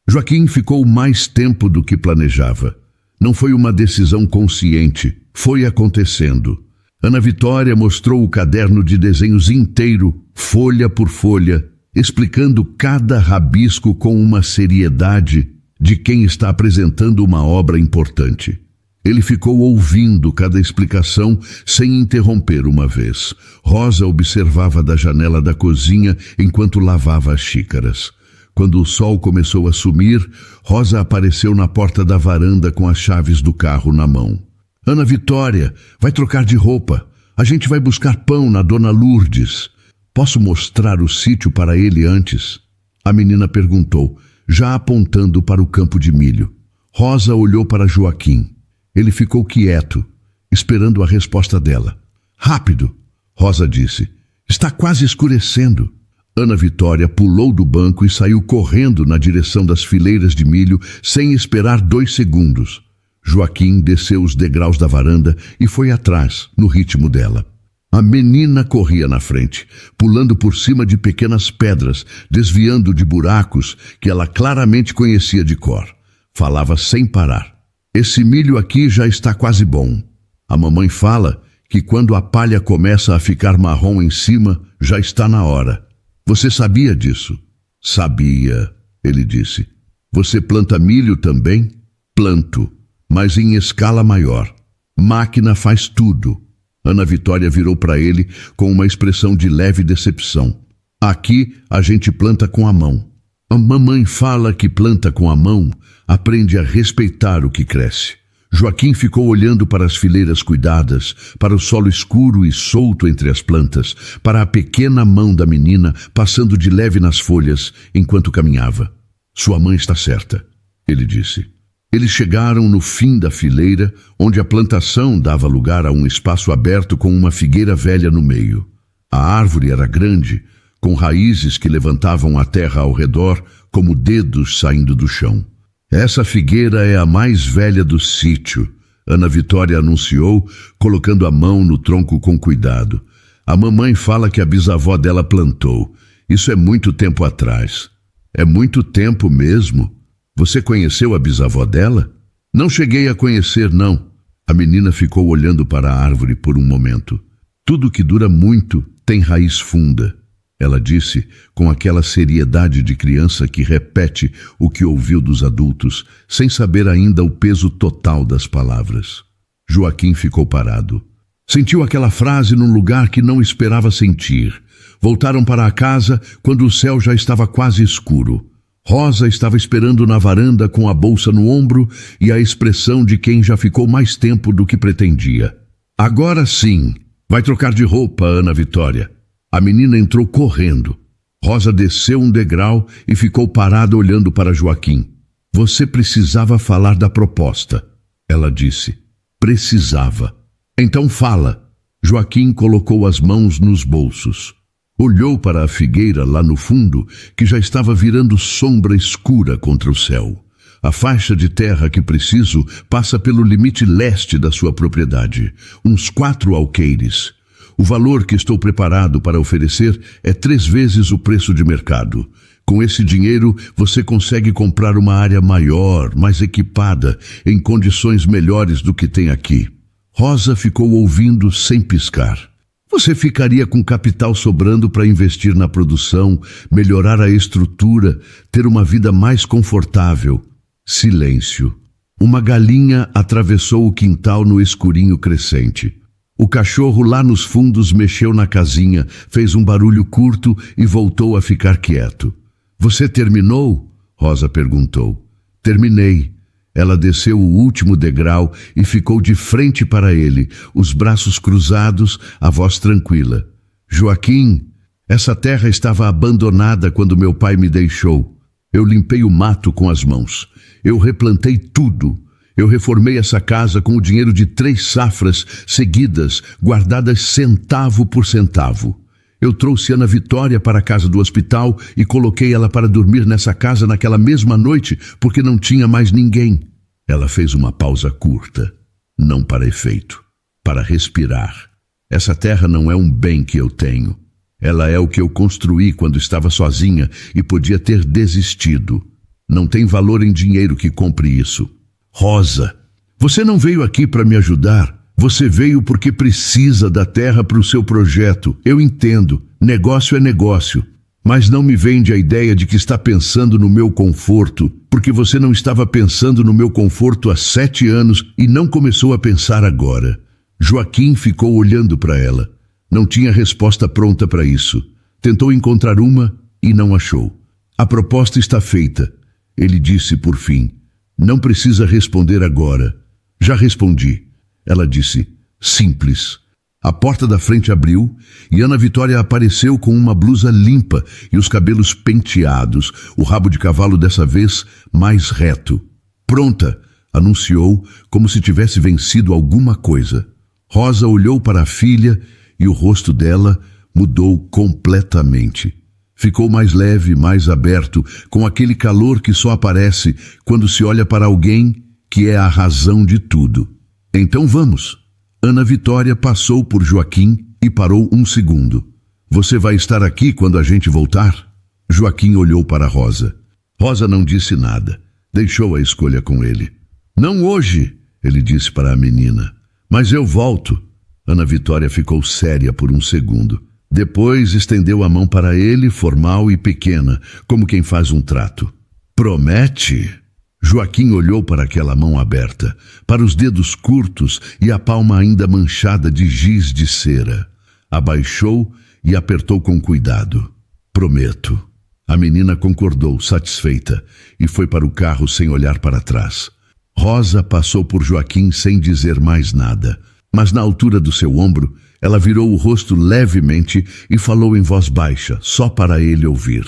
A: Joaquim ficou mais tempo do que planejava. Não foi uma decisão consciente, foi acontecendo. Ana Vitória mostrou o caderno de desenhos inteiro, folha por folha, explicando cada rabisco com uma seriedade de quem está apresentando uma obra importante. Ele ficou ouvindo cada explicação sem interromper uma vez. Rosa observava da janela da cozinha enquanto lavava as xícaras. Quando o sol começou a sumir, Rosa apareceu na porta da varanda com as chaves do carro na mão. Ana Vitória, vai trocar de roupa. A gente vai buscar pão na Dona Lourdes. Posso mostrar o sítio para ele antes? A menina perguntou, já apontando para o campo de milho. Rosa olhou para Joaquim. Ele ficou quieto, esperando a resposta dela. Rápido, Rosa disse. Está quase escurecendo. Ana Vitória pulou do banco e saiu correndo na direção das fileiras de milho sem esperar 2 segundos. Joaquim desceu os degraus da varanda e foi atrás, no ritmo dela. A menina corria na frente, pulando por cima de pequenas pedras, desviando de buracos que ela claramente conhecia de cor. Falava sem parar. Esse milho aqui já está quase bom. A mamãe fala que quando a palha começa a ficar marrom em cima, já está na hora. Você sabia disso? Sabia, ele disse. Você planta milho também? Planto, mas em escala maior. Máquina faz tudo. Ana Vitória virou para ele com uma expressão de leve decepção. Aqui a gente planta com a mão. A mamãe fala que planta com a mão, aprende a respeitar o que cresce. Joaquim ficou olhando para as fileiras cuidadas, para o solo escuro e solto entre as plantas, para a pequena mão da menina passando de leve nas folhas enquanto caminhava. Sua mãe está certa, ele disse. Eles chegaram no fim da fileira, onde a plantação dava lugar a um espaço aberto com uma figueira velha no meio. A árvore era grande, com raízes que levantavam a terra ao redor como dedos saindo do chão. Essa figueira é a mais velha do sítio, Ana Vitória anunciou, colocando a mão no tronco com cuidado. A mamãe fala que a bisavó dela plantou. Isso é muito tempo atrás. É muito tempo mesmo. Você conheceu a bisavó dela? Não cheguei a conhecer, não. A menina ficou olhando para a árvore por um momento. Tudo que dura muito tem raiz funda. Ela disse com aquela seriedade de criança que repete o que ouviu dos adultos, sem saber ainda o peso total das palavras. Joaquim ficou parado. Sentiu aquela frase num lugar que não esperava sentir. Voltaram para a casa quando o céu já estava quase escuro. Rosa estava esperando na varanda com a bolsa no ombro e a expressão de quem já ficou mais tempo do que pretendia. Agora sim, vai trocar de roupa, Ana Vitória. A menina entrou correndo. Rosa desceu um degrau e ficou parada olhando para Joaquim. Você precisava falar da proposta, ela disse. Precisava. Então fala. Joaquim colocou as mãos nos bolsos. Olhou para a figueira lá no fundo, que já estava virando sombra escura contra o céu. A faixa de terra que preciso passa pelo limite leste da sua propriedade, uns 4 alqueires. O valor que estou preparado para oferecer é 3 vezes o preço de mercado. Com esse dinheiro, você consegue comprar uma área maior, mais equipada, em condições melhores do que tem aqui. Rosa ficou ouvindo sem piscar. Você ficaria com capital sobrando para investir na produção, melhorar a estrutura, ter uma vida mais confortável. Silêncio. Uma galinha atravessou o quintal no escurinho crescente. O cachorro lá nos fundos mexeu na casinha, fez um barulho curto e voltou a ficar quieto. Você terminou? Rosa perguntou. Terminei. Ela desceu o último degrau e ficou de frente para ele, os braços cruzados, a voz tranquila. Joaquim, essa terra estava abandonada quando meu pai me deixou. Eu limpei o mato com as mãos. Eu replantei tudo. Eu reformei essa casa com o dinheiro de 3 safras seguidas, guardadas centavo por centavo. Eu trouxe Ana Vitória para a casa do hospital e coloquei ela para dormir nessa casa naquela mesma noite, porque não tinha mais ninguém. Ela fez uma pausa curta, não para efeito, para respirar. Essa terra não é um bem que eu tenho. Ela é o que eu construí quando estava sozinha e podia ter desistido. Não tem valor em dinheiro que compre isso. Rosa, você não veio aqui para me ajudar. Você veio porque precisa da terra para o seu projeto. Eu entendo, negócio é negócio. Mas não me vende a ideia de que está pensando no meu conforto, porque você não estava pensando no meu conforto há 7 anos e não começou a pensar agora. Joaquim ficou olhando para ela. Não tinha resposta pronta para isso. Tentou encontrar uma e não achou. A proposta está feita. Ele disse por fim. Não precisa responder agora. Já respondi. Ela disse. Simples. A porta da frente abriu e Ana Vitória apareceu com uma blusa limpa e os cabelos penteados, o rabo de cavalo dessa vez mais reto. Pronta, anunciou, como se tivesse vencido alguma coisa. Rosa olhou para a filha e o rosto dela mudou completamente. Ficou mais leve, mais aberto, com aquele calor que só aparece quando se olha para alguém que é a razão de tudo. Então vamos. Ana Vitória passou por Joaquim e parou um segundo. Você vai estar aqui quando a gente voltar? Joaquim olhou para Rosa. Rosa não disse nada. Deixou a escolha com ele. Não hoje, ele disse para a menina. Mas eu volto. Ana Vitória ficou séria por um segundo. Depois estendeu a mão para ele, formal e pequena, como quem faz um trato. Promete? Joaquim olhou para aquela mão aberta, para os dedos curtos e a palma ainda manchada de giz de cera. Abaixou e apertou com cuidado. Prometo. A menina concordou, satisfeita, e foi para o carro sem olhar para trás. Rosa passou por Joaquim sem dizer mais nada, mas na altura do seu ombro, ela virou o rosto levemente e falou em voz baixa, só para ele ouvir.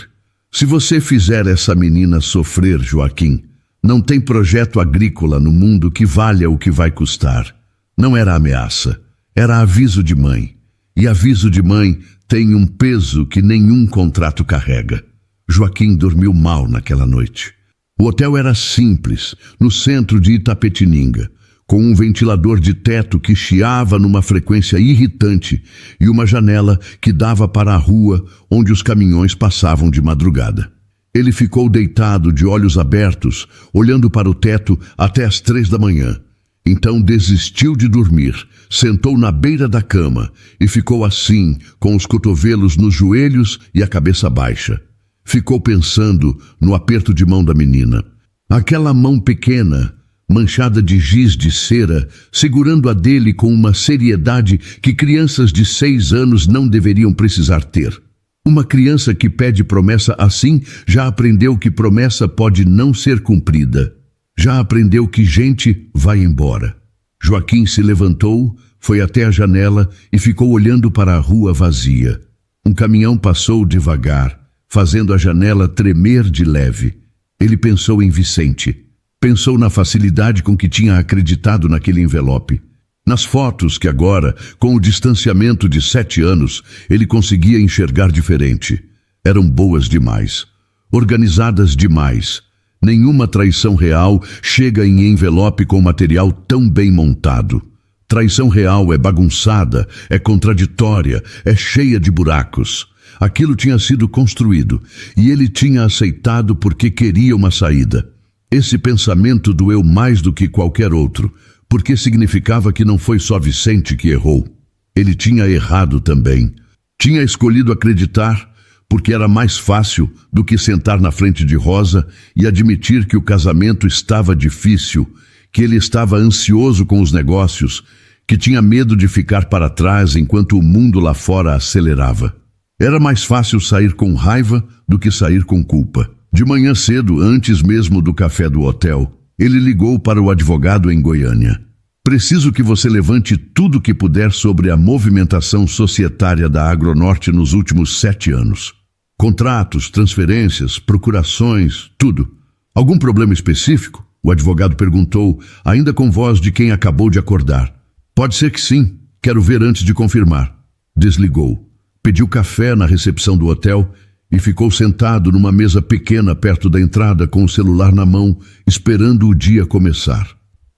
A: Se você fizer essa menina sofrer, Joaquim, não tem projeto agrícola no mundo que valha o que vai custar. Não era ameaça, era aviso de mãe. E aviso de mãe tem um peso que nenhum contrato carrega. Joaquim dormiu mal naquela noite. O hotel era simples, no centro de Itapetininga, com um ventilador de teto que chiava numa frequência irritante e uma janela que dava para a rua onde os caminhões passavam de madrugada. Ele ficou deitado de olhos abertos, olhando para o teto até as 3 da manhã. Então desistiu de dormir, sentou na beira da cama e ficou assim, com os cotovelos nos joelhos e a cabeça baixa. Ficou pensando no aperto de mão da menina. Aquela mão pequena, manchada de giz de cera, segurando a dele com uma seriedade que crianças de 6 anos não deveriam precisar ter. Uma criança que pede promessa assim já aprendeu que promessa pode não ser cumprida. Já aprendeu que gente vai embora. Joaquim se levantou, foi até a janela e ficou olhando para a rua vazia. Um caminhão passou devagar, fazendo a janela tremer de leve. Ele pensou em Vicente. Pensou na facilidade com que tinha acreditado naquele envelope. Nas fotos que agora, com o distanciamento de 7 anos, ele conseguia enxergar diferente. Eram boas demais. Organizadas demais. Nenhuma traição real chega em envelope com material tão bem montado. Traição real é bagunçada, é contraditória, é cheia de buracos. Aquilo tinha sido construído e ele tinha aceitado porque queria uma saída. Esse pensamento doeu mais do que qualquer outro, porque significava que não foi só Vicente que errou. Ele tinha errado também. Tinha escolhido acreditar porque era mais fácil do que sentar na frente de Rosa e admitir que o casamento estava difícil, que ele estava ansioso com os negócios, que tinha medo de ficar para trás enquanto o mundo lá fora acelerava. Era mais fácil sair com raiva do que sair com culpa. De manhã cedo, antes mesmo do café do hotel, ele ligou para o advogado em Goiânia. Preciso que você levante tudo o que puder sobre a movimentação societária da Agronorte nos últimos 7 anos. Contratos, transferências, procurações, tudo. Algum problema específico? O advogado perguntou, ainda com voz de quem acabou de acordar. Pode ser que sim, quero ver antes de confirmar. Desligou. Pediu café na recepção do hotel e ficou sentado numa mesa pequena perto da entrada com o celular na mão, esperando o dia começar.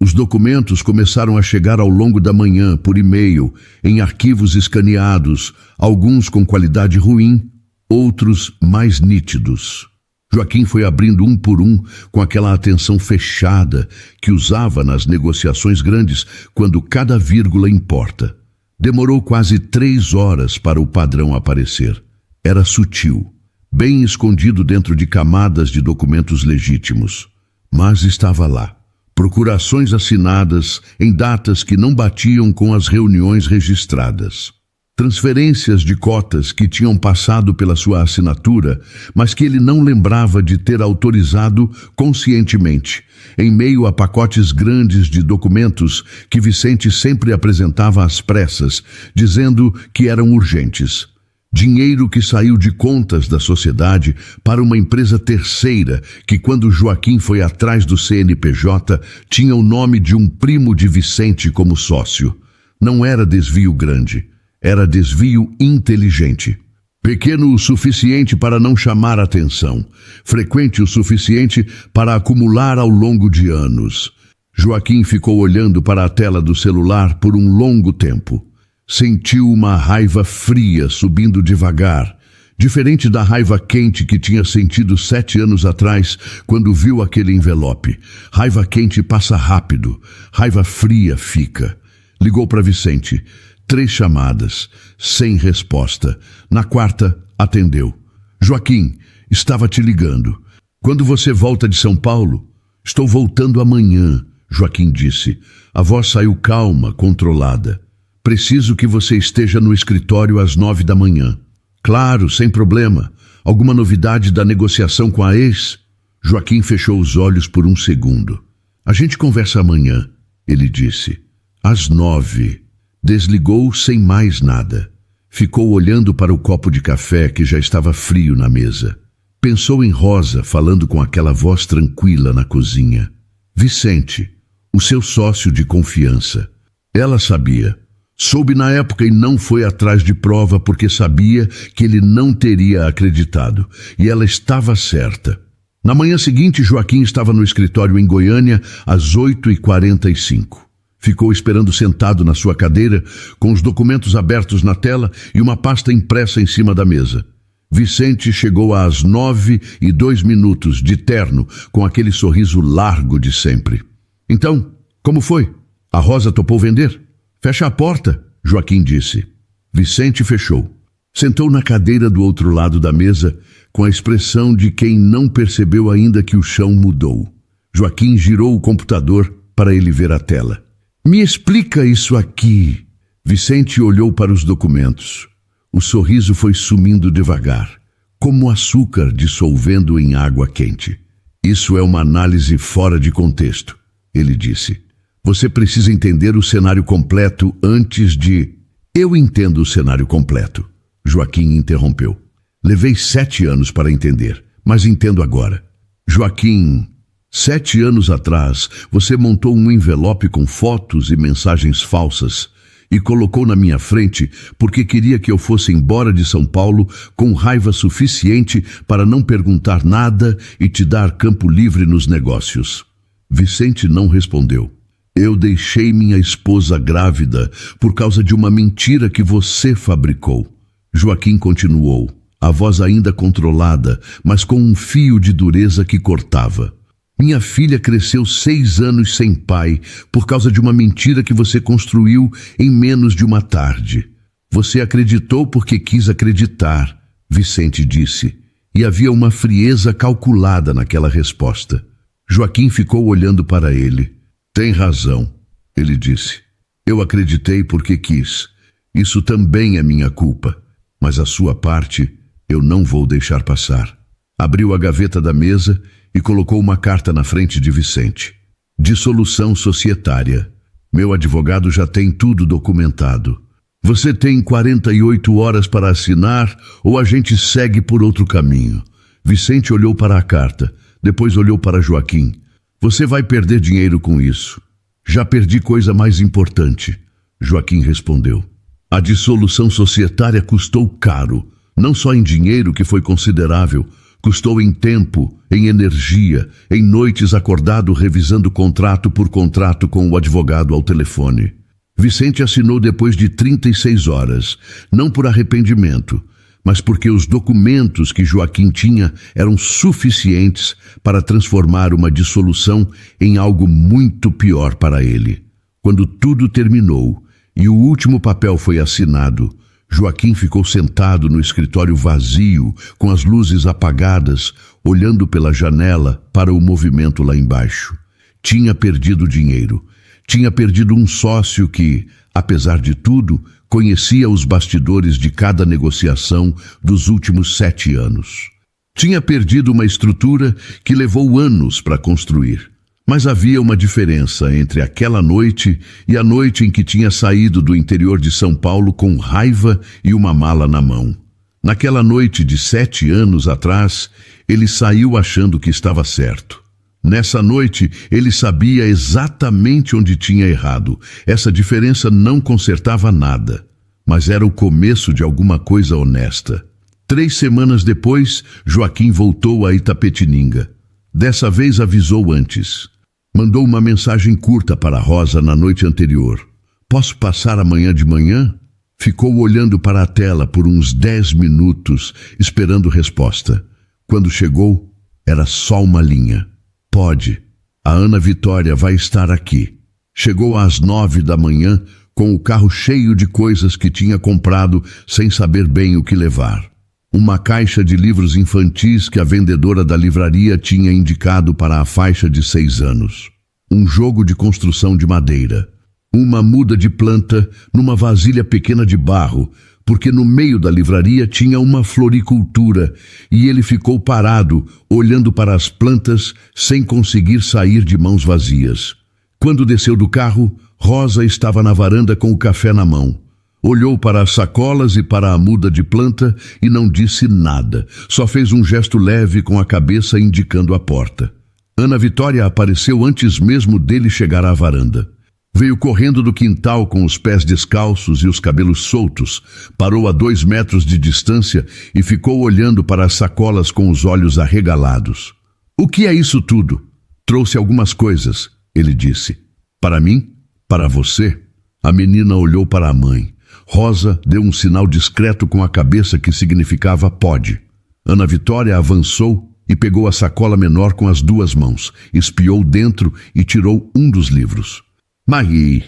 A: Os documentos começaram a chegar ao longo da manhã por e-mail, em arquivos escaneados, alguns com qualidade ruim, outros mais nítidos. Joaquim foi abrindo um por um com aquela atenção fechada que usava nas negociações grandes quando cada vírgula importa. Demorou quase 3 horas para o padrão aparecer. Era sutil, bem escondido dentro de camadas de documentos legítimos. Mas estava lá. Procurações assinadas em datas que não batiam com as reuniões registradas. Transferências de cotas que tinham passado pela sua assinatura, mas que ele não lembrava de ter autorizado conscientemente, em meio a pacotes grandes de documentos que Vicente sempre apresentava às pressas, dizendo que eram urgentes. Dinheiro que saiu de contas da sociedade para uma empresa terceira que, quando Joaquim foi atrás do CNPJ, tinha o nome de um primo de Vicente como sócio. Não era desvio grande. Era desvio inteligente. Pequeno o suficiente para não chamar atenção, frequente o suficiente para acumular ao longo de anos. Joaquim ficou olhando para a tela do celular por um longo tempo. Sentiu uma raiva fria subindo devagar, diferente da raiva quente que tinha sentido 7 anos atrás quando viu aquele envelope. Raiva quente passa rápido, raiva fria fica. Ligou para Vicente. 3 chamadas, sem resposta. Na 4ª, atendeu. Joaquim, estava te ligando. Quando você volta de São Paulo? Estou voltando amanhã, Joaquim disse. A voz saiu calma, controlada. Preciso que você esteja no escritório às 9 da manhã. Claro, sem problema. Alguma novidade da negociação com a ex? Joaquim fechou os olhos por um segundo. A gente conversa amanhã, ele disse. Às 9. Desligou sem mais nada. Ficou olhando para o copo de café que já estava frio na mesa. Pensou em Rosa falando com aquela voz tranquila na cozinha. Vicente, o seu sócio de confiança. Ela sabia. Soube na época e não foi atrás de prova porque sabia que ele não teria acreditado. E ela estava certa. Na manhã seguinte, Joaquim estava no escritório em Goiânia às 8h45. Ficou esperando sentado na sua cadeira, com os documentos abertos na tela e uma pasta impressa em cima da mesa. Vicente chegou às 9h02 de terno, com aquele sorriso largo de sempre. Então, como foi? A Rosa topou vender? Fecha a porta, Joaquim disse. Vicente fechou. Sentou na cadeira do outro lado da mesa, com a expressão de quem não percebeu ainda que o chão mudou. Joaquim girou o computador para ele ver a tela. Me explica isso aqui. Vicente olhou para os documentos. O sorriso foi sumindo devagar, como açúcar dissolvendo em água quente. Isso é uma análise fora de contexto, ele disse. Você precisa entender o cenário completo antes de... Eu entendo o cenário completo, Joaquim interrompeu. Levei 7 anos para entender, mas entendo agora. Joaquim... 7 anos atrás, você montou um envelope com fotos e mensagens falsas e colocou na minha frente porque queria que eu fosse embora de São Paulo com raiva suficiente para não perguntar nada e te dar campo livre nos negócios. Vicente não respondeu. Eu deixei minha esposa grávida por causa de uma mentira que você fabricou. Joaquim continuou, a voz ainda controlada, mas com um fio de dureza que cortava. Minha filha cresceu 6 anos sem pai por causa de uma mentira que você construiu em menos de uma tarde. Você acreditou porque quis acreditar, Vicente disse, e havia uma frieza calculada naquela resposta. Joaquim ficou olhando para ele. Tem razão, ele disse. Eu acreditei porque quis. Isso também é minha culpa, mas a sua parte eu não vou deixar passar. Abriu a gaveta da mesa e colocou uma carta na frente de Vicente. Dissolução societária. Meu advogado já tem tudo documentado. Você tem 48 horas para assinar ou a gente segue por outro caminho. Vicente olhou para a carta, depois olhou para Joaquim. Você vai perder dinheiro com isso. Já perdi coisa mais importante, Joaquim respondeu. A dissolução societária custou caro. Não só em dinheiro, que foi considerável, custou em tempo, em energia, em noites acordado revisando contrato por contrato com o advogado ao telefone. Vicente assinou depois de 36 horas, não por arrependimento, mas porque os documentos que Joaquim tinha eram suficientes para transformar uma dissolução em algo muito pior para ele. Quando tudo terminou e o último papel foi assinado, Joaquim ficou sentado no escritório vazio, com as luzes apagadas, olhando pela janela para o movimento lá embaixo. Tinha perdido dinheiro. Tinha perdido um sócio que, apesar de tudo, conhecia os bastidores de cada negociação dos últimos 7 anos. Tinha perdido uma estrutura que levou anos para construir. Mas havia uma diferença entre aquela noite e a noite em que tinha saído do interior de São Paulo com raiva e uma mala na mão. Naquela noite de 7 anos atrás, ele saiu achando que estava certo. Nessa noite, ele sabia exatamente onde tinha errado. Essa diferença não consertava nada, mas era o começo de alguma coisa honesta. 3 semanas depois, Joaquim voltou a Itapetininga. Dessa vez avisou antes. Mandou uma mensagem curta para Rosa na noite anterior. Posso passar amanhã de manhã? Ficou olhando para a tela por uns 10 minutos, esperando resposta. Quando chegou, era só uma linha. Pode. A Ana Vitória vai estar aqui. Chegou às 9 da manhã, com o carro cheio de coisas que tinha comprado sem saber bem o que levar. Uma caixa de livros infantis que a vendedora da livraria tinha indicado para a faixa de 6 anos. Um jogo de construção de madeira. Uma muda de planta numa vasilha pequena de barro, porque no meio da livraria tinha uma floricultura e ele ficou parado, olhando para as plantas sem conseguir sair de mãos vazias. Quando desceu do carro, Rosa estava na varanda com o café na mão. Olhou para as sacolas e para a muda de planta e não disse nada, só fez um gesto leve com a cabeça indicando a porta. Ana Vitória apareceu antes mesmo dele chegar à varanda. Veio correndo do quintal com os pés descalços e os cabelos soltos, parou a 2 metros de distância e ficou olhando para as sacolas com os olhos arregalados. O que é isso tudo? Trouxe algumas coisas, ele disse. Para mim? Para você? A menina olhou para a mãe. Rosa deu um sinal discreto com a cabeça que significava pode. Ana Vitória avançou e pegou a sacola menor com as 2 mãos, espiou dentro e tirou um dos livros. Marie,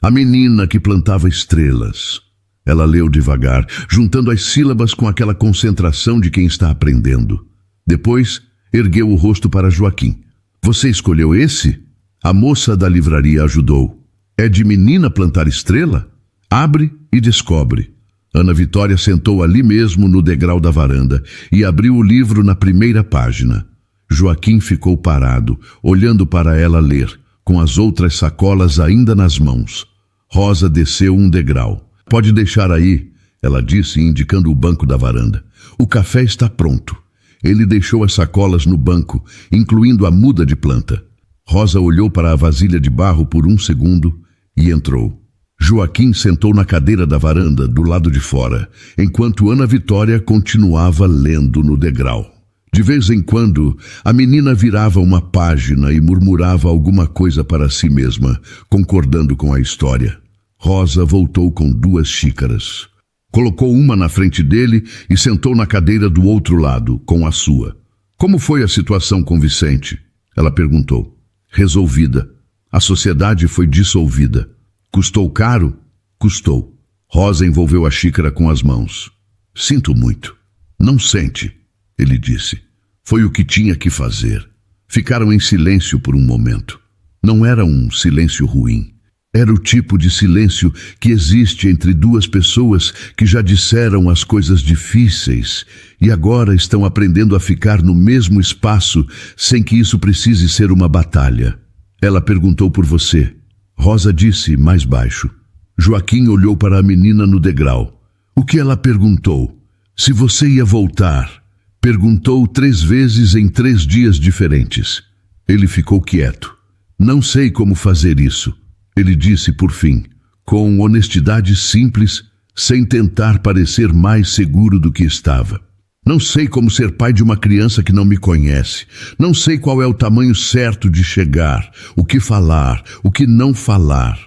A: a menina que plantava estrelas. Ela leu devagar, juntando as sílabas com aquela concentração de quem está aprendendo. Depois, ergueu o rosto para Joaquim. Você escolheu esse? A moça da livraria ajudou. É de menina plantar estrela? Abre e descobre. Ana Vitória sentou ali mesmo no degrau da varanda e abriu o livro na primeira página. Joaquim ficou parado, olhando para ela ler, com as outras sacolas ainda nas mãos. Rosa desceu um degrau. Pode deixar aí, ela disse, indicando o banco da varanda. O café está pronto. Ele deixou as sacolas no banco, incluindo a muda de planta. Rosa olhou para a vasilha de barro por 1 segundo e entrou. Joaquim sentou na cadeira da varanda, do lado de fora, enquanto Ana Vitória continuava lendo no degrau. De vez em quando, a menina virava uma página e murmurava alguma coisa para si mesma, concordando com a história. Rosa voltou com 2 xícaras. Colocou uma na frente dele e sentou na cadeira do outro lado, com a sua. Como foi a situação com Vicente? Ela perguntou. Resolvida. A sociedade foi dissolvida. Custou caro? Custou. Rosa envolveu a xícara com as mãos. Sinto muito. Não sente, ele disse. Foi o que tinha que fazer. Ficaram em silêncio por um momento. Não era um silêncio ruim. Era o tipo de silêncio que existe entre 2 pessoas que já disseram as coisas difíceis e agora estão aprendendo a ficar no mesmo espaço sem que isso precise ser uma batalha. Ela perguntou por você. Rosa disse mais baixo. Joaquim olhou para a menina no degrau. O que ela perguntou? Se você ia voltar. Perguntou 3 vezes em 3 dias diferentes. Ele ficou quieto. Não sei como fazer isso. Ele disse por fim, com honestidade simples, sem tentar parecer mais seguro do que estava. Não sei como ser pai de uma criança que não me conhece. Não sei qual é o tamanho certo de chegar, o que falar, o que não falar.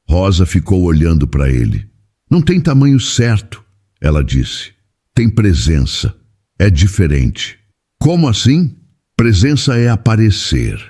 A: Rosa ficou olhando para ele. Não tem tamanho certo, ela disse. Tem presença. É diferente. Como assim? Presença é aparecer.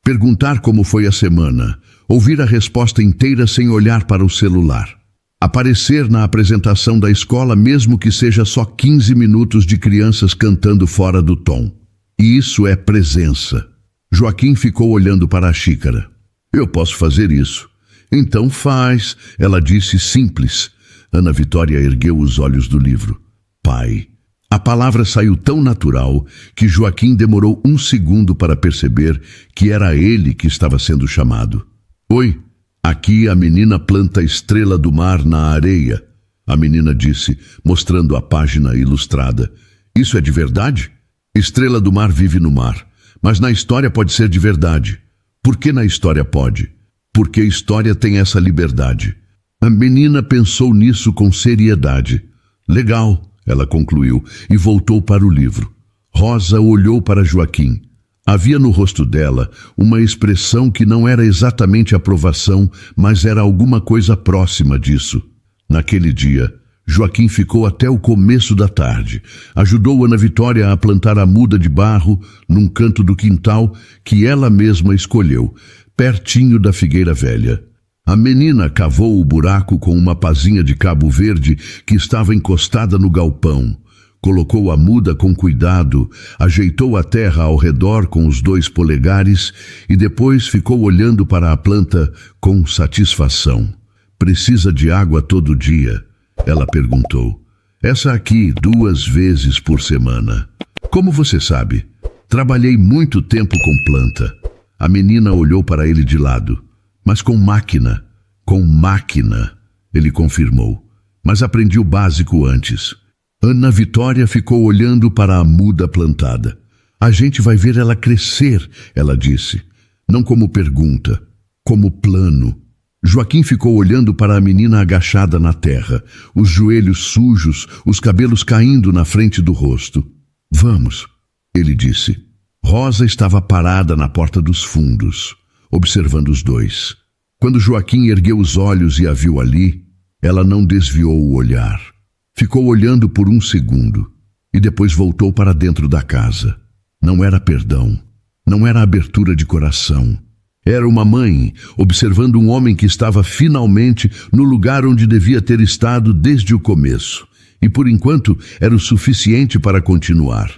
A: Perguntar como foi a semana. Ouvir a resposta inteira sem olhar para o celular. Aparecer na apresentação da escola, mesmo que seja só 15 minutos de crianças cantando fora do tom. E isso é presença. Joaquim ficou olhando para a xícara. Eu posso fazer isso. Então faz, ela disse simples. Ana Vitória ergueu os olhos do livro. Pai. A palavra saiu tão natural que Joaquim demorou 1 segundo para perceber que era ele que estava sendo chamado. Oi. Aqui a menina planta estrela do mar na areia, a menina disse, mostrando a página ilustrada. Isso é de verdade? Estrela do mar vive no mar, mas na história pode ser de verdade. Por que na história pode? Porque a história tem essa liberdade. A menina pensou nisso com seriedade. Legal, ela concluiu e voltou para o livro. Rosa olhou para Joaquim. Havia no rosto dela uma expressão que não era exatamente aprovação, mas era alguma coisa próxima disso. Naquele dia, Joaquim ficou até o começo da tarde. Ajudou Ana Vitória a plantar a muda de barro num canto do quintal que ela mesma escolheu, pertinho da figueira velha. A menina cavou o buraco com uma pazinha de cabo verde que estava encostada no galpão. Colocou a muda com cuidado, ajeitou a terra ao redor com os 2 polegares e depois ficou olhando para a planta com satisfação. Precisa de água todo dia? Ela perguntou. Essa aqui 2 vezes por semana. Como você sabe? Trabalhei muito tempo com planta. A menina olhou para ele de lado. Mas com máquina. Com máquina, ele confirmou. Mas aprendi o básico antes. Ana Vitória ficou olhando para a muda plantada. A gente vai ver ela crescer, ela disse. Não como pergunta, como plano. Joaquim ficou olhando para a menina agachada na terra, os joelhos sujos, os cabelos caindo na frente do rosto. Vamos, ele disse. Rosa estava parada na porta dos fundos, observando os 2. Quando Joaquim ergueu os olhos e a viu ali, ela não desviou o olhar. Ficou olhando por 1 segundo e depois voltou para dentro da casa. Não era perdão, não era abertura de coração. Era uma mãe observando um homem que estava finalmente no lugar onde devia ter estado desde o começo. E por enquanto era o suficiente para continuar.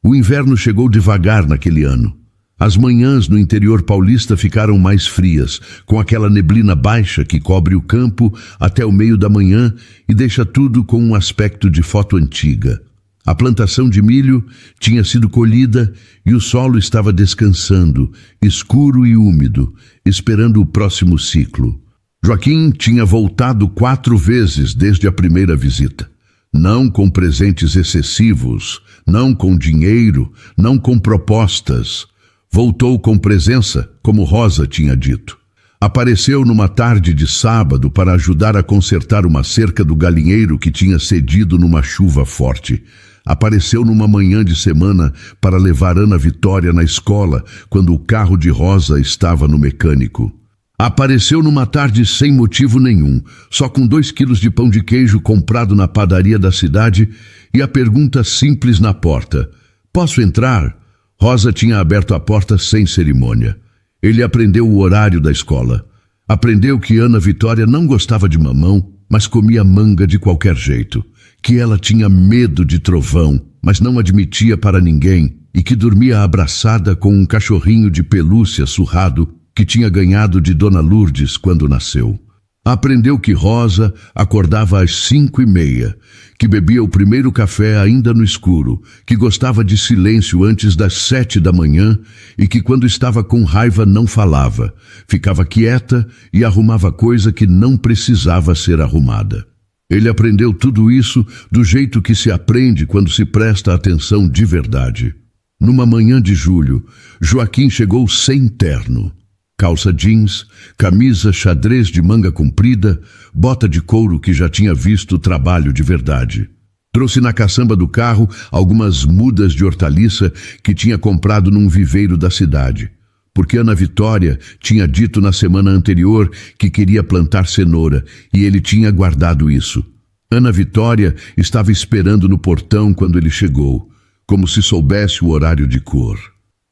A: O inverno chegou devagar naquele ano. As manhãs no interior paulista ficaram mais frias, com aquela neblina baixa que cobre o campo até o meio da manhã e deixa tudo com um aspecto de foto antiga. A plantação de milho tinha sido colhida e o solo estava descansando, escuro e úmido, esperando o próximo ciclo. Joaquim tinha voltado 4 vezes desde a primeira visita. Não com presentes excessivos, não com dinheiro, não com propostas. Voltou com presença, como Rosa tinha dito. Apareceu numa tarde de sábado para ajudar a consertar uma cerca do galinheiro que tinha cedido numa chuva forte. Apareceu numa manhã de semana para levar Ana Vitória na escola, quando o carro de Rosa estava no mecânico. Apareceu numa tarde sem motivo nenhum, só com 2 quilos de pão de queijo comprado na padaria da cidade e a pergunta simples na porta. Posso entrar? Rosa tinha aberto a porta sem cerimônia. Ele aprendeu o horário da escola. Aprendeu que Ana Vitória não gostava de mamão, mas comia manga de qualquer jeito. Que ela tinha medo de trovão, mas não admitia para ninguém, e que dormia abraçada com um cachorrinho de pelúcia surrado que tinha ganhado de Dona Lourdes quando nasceu. Aprendeu que Rosa acordava às 5:30, que bebia o primeiro café ainda no escuro, que gostava de silêncio antes das 7 da manhã e que quando estava com raiva não falava, ficava quieta e arrumava coisa que não precisava ser arrumada. Ele aprendeu tudo isso do jeito que se aprende quando se presta atenção de verdade. Numa manhã de julho, Joaquim chegou sem terno. calça jeans, camisa xadrez de manga comprida, bota de couro que já tinha visto trabalho de verdade. Trouxe na caçamba do carro algumas mudas de hortaliça que tinha comprado num viveiro da cidade, porque Ana Vitória tinha dito na semana anterior que queria plantar cenoura e ele tinha guardado isso. Ana Vitória estava esperando no portão quando ele chegou, como se soubesse o horário de cor.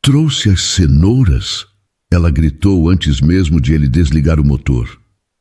A: "Trouxe as cenouras?" Ela gritou antes mesmo de ele desligar o motor.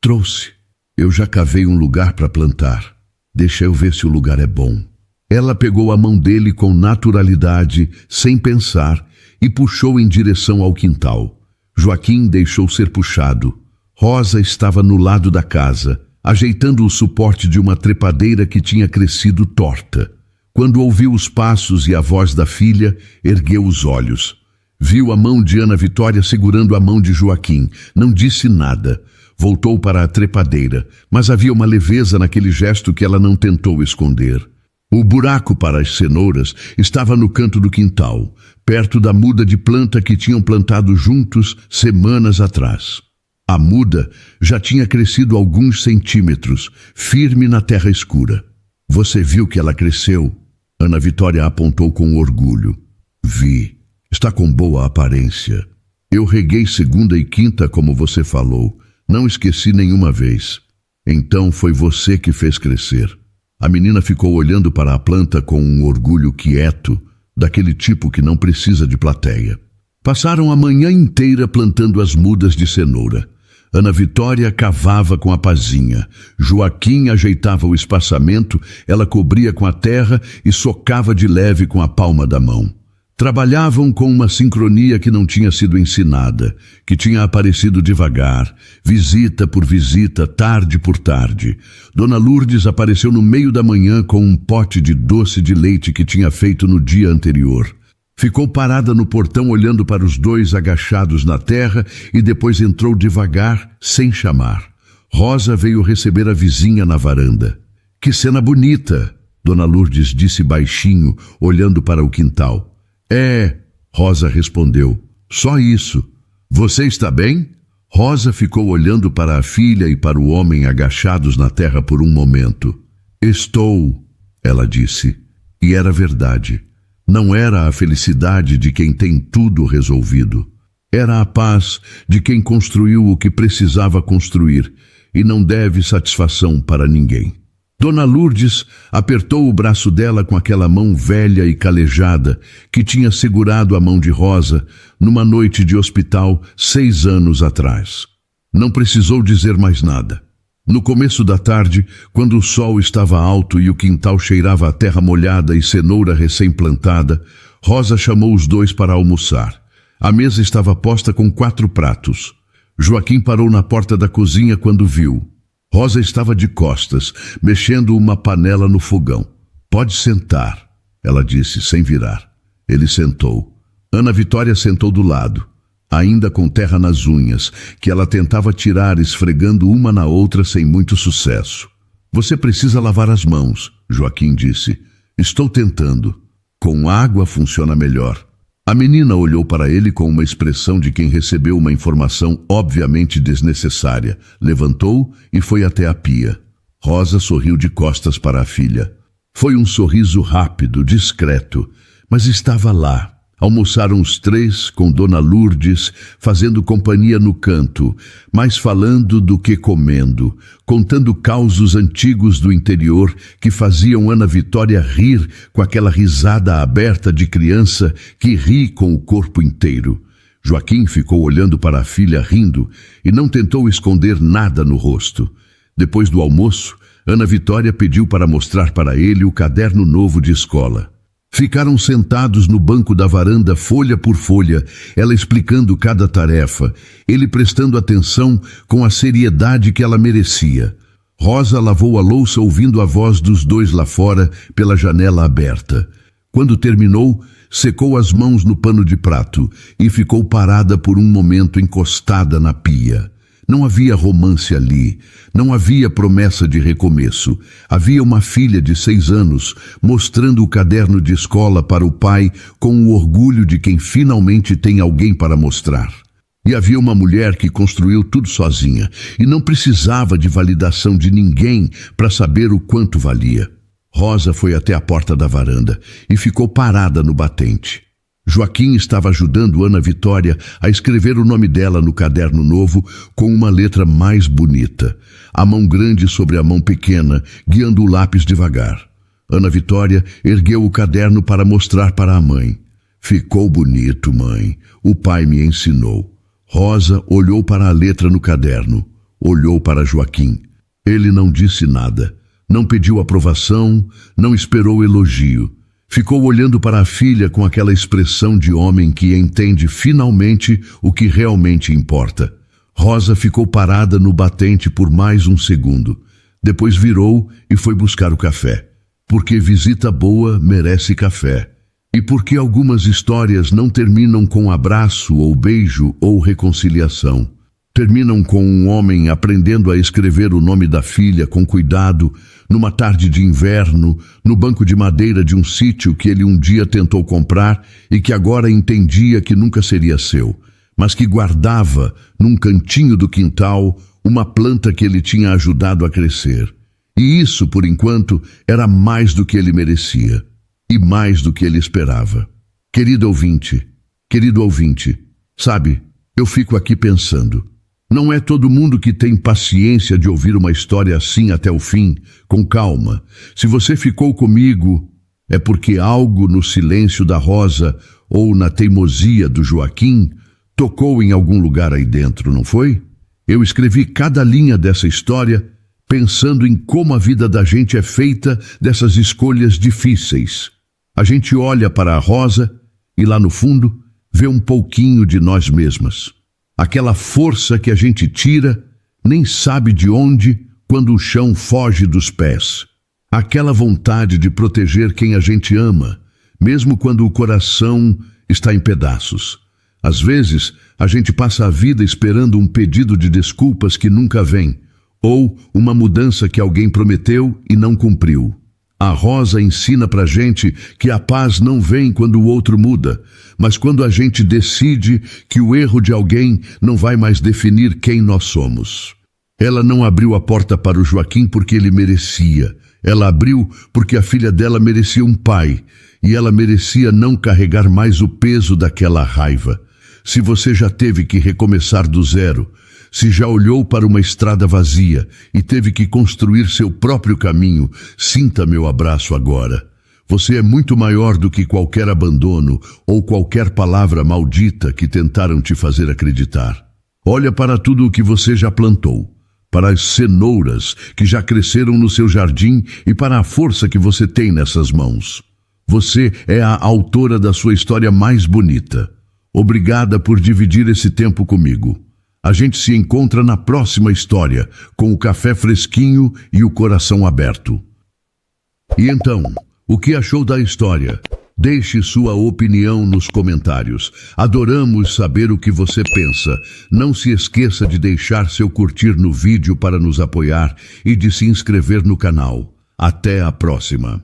A: "Trouxe. Eu já cavei um lugar para plantar. Deixa eu ver se o lugar é bom." Ela pegou a mão dele com naturalidade, sem pensar, e puxou em direção ao quintal. Joaquim deixou ser puxado. Rosa estava no lado da casa, ajeitando o suporte de uma trepadeira que tinha crescido torta. Quando ouviu os passos e a voz da filha, ergueu os olhos. Viu a mão de Ana Vitória segurando a mão de Joaquim. Não disse nada. Voltou para a trepadeira, mas havia uma leveza naquele gesto que ela não tentou esconder. O buraco para as cenouras estava no canto do quintal, perto da muda de planta que tinham plantado juntos semanas atrás. A muda já tinha crescido alguns centímetros, firme na terra escura. "Você viu que ela cresceu?" Ana Vitória apontou com orgulho. "Vi. Está com boa aparência. Eu reguei segunda e quinta como você falou. Não esqueci nenhuma vez. Então foi você que fez crescer." A menina ficou olhando para a planta com um orgulho quieto, daquele tipo que não precisa de plateia. Passaram a manhã inteira plantando as mudas de cenoura. Ana Vitória cavava com a pazinha. Joaquim ajeitava o espaçamento, ela cobria com a terra e socava de leve com a palma da mão. Trabalhavam com uma sincronia que não tinha sido ensinada, que tinha aparecido devagar, visita por visita, tarde por tarde. Dona Lourdes apareceu no meio da manhã com um pote de doce de leite que tinha feito no dia anterior. Ficou parada no portão olhando para os dois agachados na terra e depois entrou devagar, sem chamar. Rosa veio receber a vizinha na varanda. "Que cena bonita!" Dona Lourdes disse baixinho, olhando para o quintal. "É", Rosa respondeu, "só isso. Você está bem?" Rosa ficou olhando para a filha e para o homem agachados na terra por um momento. "Estou", ela disse. E era verdade. Não era a felicidade de quem tem tudo resolvido. Era a paz de quem construiu o que precisava construir e não deve satisfação para ninguém. Dona Lourdes apertou o braço dela com aquela mão velha e calejada que tinha segurado a mão de Rosa numa noite de hospital 6 anos atrás. Não precisou dizer mais nada. No começo da tarde, quando o sol estava alto e o quintal cheirava a terra molhada e cenoura recém-plantada, Rosa chamou os dois para almoçar. A mesa estava posta com 4 pratos. Joaquim parou na porta da cozinha quando viu. Rosa estava de costas, mexendo uma panela no fogão. "Pode sentar", ela disse, sem virar. Ele sentou. Ana Vitória sentou do lado, ainda com terra nas unhas, que ela tentava tirar esfregando uma na outra sem muito sucesso. "Você precisa lavar as mãos", Joaquim disse. "Estou tentando. Com água funciona melhor." A menina olhou para ele com uma expressão de quem recebeu uma informação obviamente desnecessária, levantou e foi até a pia. Rosa sorriu de costas para a filha. Foi um sorriso rápido, discreto, mas estava lá. Almoçaram os 3 com Dona Lourdes, fazendo companhia no canto, mais falando do que comendo, contando causos antigos do interior que faziam Ana Vitória rir com aquela risada aberta de criança que ri com o corpo inteiro. Joaquim ficou olhando para a filha rindo e não tentou esconder nada no rosto. Depois do almoço, Ana Vitória pediu para mostrar para ele o caderno novo de escola. Ficaram sentados no banco da varanda, folha por folha, ela explicando cada tarefa, ele prestando atenção com a seriedade que ela merecia. Rosa lavou a louça ouvindo a voz dos dois lá fora, pela janela aberta. Quando terminou, secou as mãos no pano de prato e ficou parada por um momento encostada na pia. Não havia romance ali, não havia promessa de recomeço. Havia uma filha de 6 anos mostrando o caderno de escola para o pai com o orgulho de quem finalmente tem alguém para mostrar. E havia uma mulher que construiu tudo sozinha e não precisava de validação de ninguém para saber o quanto valia. Rosa foi até a porta da varanda e ficou parada no batente. Joaquim estava ajudando Ana Vitória a escrever o nome dela no caderno novo com uma letra mais bonita, a mão grande sobre a mão pequena, guiando o lápis devagar. Ana Vitória ergueu o caderno para mostrar para a mãe. Ficou bonito, mãe. O pai me ensinou. Rosa olhou para a letra no caderno, olhou para Joaquim. Ele não disse nada, não pediu aprovação, não esperou elogio. Ficou olhando para a filha com aquela expressão de homem que entende finalmente o que realmente importa. Rosa ficou parada no batente por mais um segundo. Depois virou e foi buscar o café. Porque visita boa merece café. E porque algumas histórias não terminam com abraço ou beijo ou reconciliação. Terminam com um homem aprendendo a escrever o nome da filha com cuidado, numa tarde de inverno, no banco de madeira de um sítio que ele um dia tentou comprar e que agora entendia que nunca seria seu, mas que guardava, num cantinho do quintal, uma planta que ele tinha ajudado a crescer. E isso, por enquanto, era mais do que ele merecia. E mais do que ele esperava. Querido ouvinte, sabe, eu fico aqui pensando. Não é todo mundo que tem paciência de ouvir uma história assim até o fim, com calma. Se você ficou comigo, é porque algo no silêncio da Rosa ou na teimosia do Joaquim tocou em algum lugar aí dentro, não foi? Eu escrevi cada linha dessa história pensando em como a vida da gente é feita dessas escolhas difíceis. A gente olha para a Rosa e lá no fundo vê um pouquinho de nós mesmas. Aquela força que a gente tira, nem sabe de onde, quando o chão foge dos pés. Aquela vontade de proteger quem a gente ama, mesmo quando o coração está em pedaços. Às vezes, a gente passa a vida esperando um pedido de desculpas que nunca vem, ou uma mudança que alguém prometeu e não cumpriu. A Rosa ensina pra gente que a paz não vem quando o outro muda, mas quando a gente decide que o erro de alguém não vai mais definir quem nós somos. Ela não abriu a porta para o Joaquim porque ele merecia. Ela abriu porque a filha dela merecia um pai, e ela merecia não carregar mais o peso daquela raiva. Se você já teve que recomeçar do zero, se já olhou para uma estrada vazia e teve que construir seu próprio caminho, sinta meu abraço agora. Você é muito maior do que qualquer abandono ou qualquer palavra maldita que tentaram te fazer acreditar. Olha para tudo o que você já plantou, para as cenouras que já cresceram no seu jardim e para a força que você tem nessas mãos. Você é a autora da sua história mais bonita. Obrigada por dividir esse tempo comigo. A gente se encontra na próxima história, com o café fresquinho e o coração aberto. E então, o que achou da história? Deixe sua opinião nos comentários. Adoramos saber o que você pensa. Não se esqueça de deixar seu curtir no vídeo para nos apoiar e de se inscrever no canal. Até a próxima!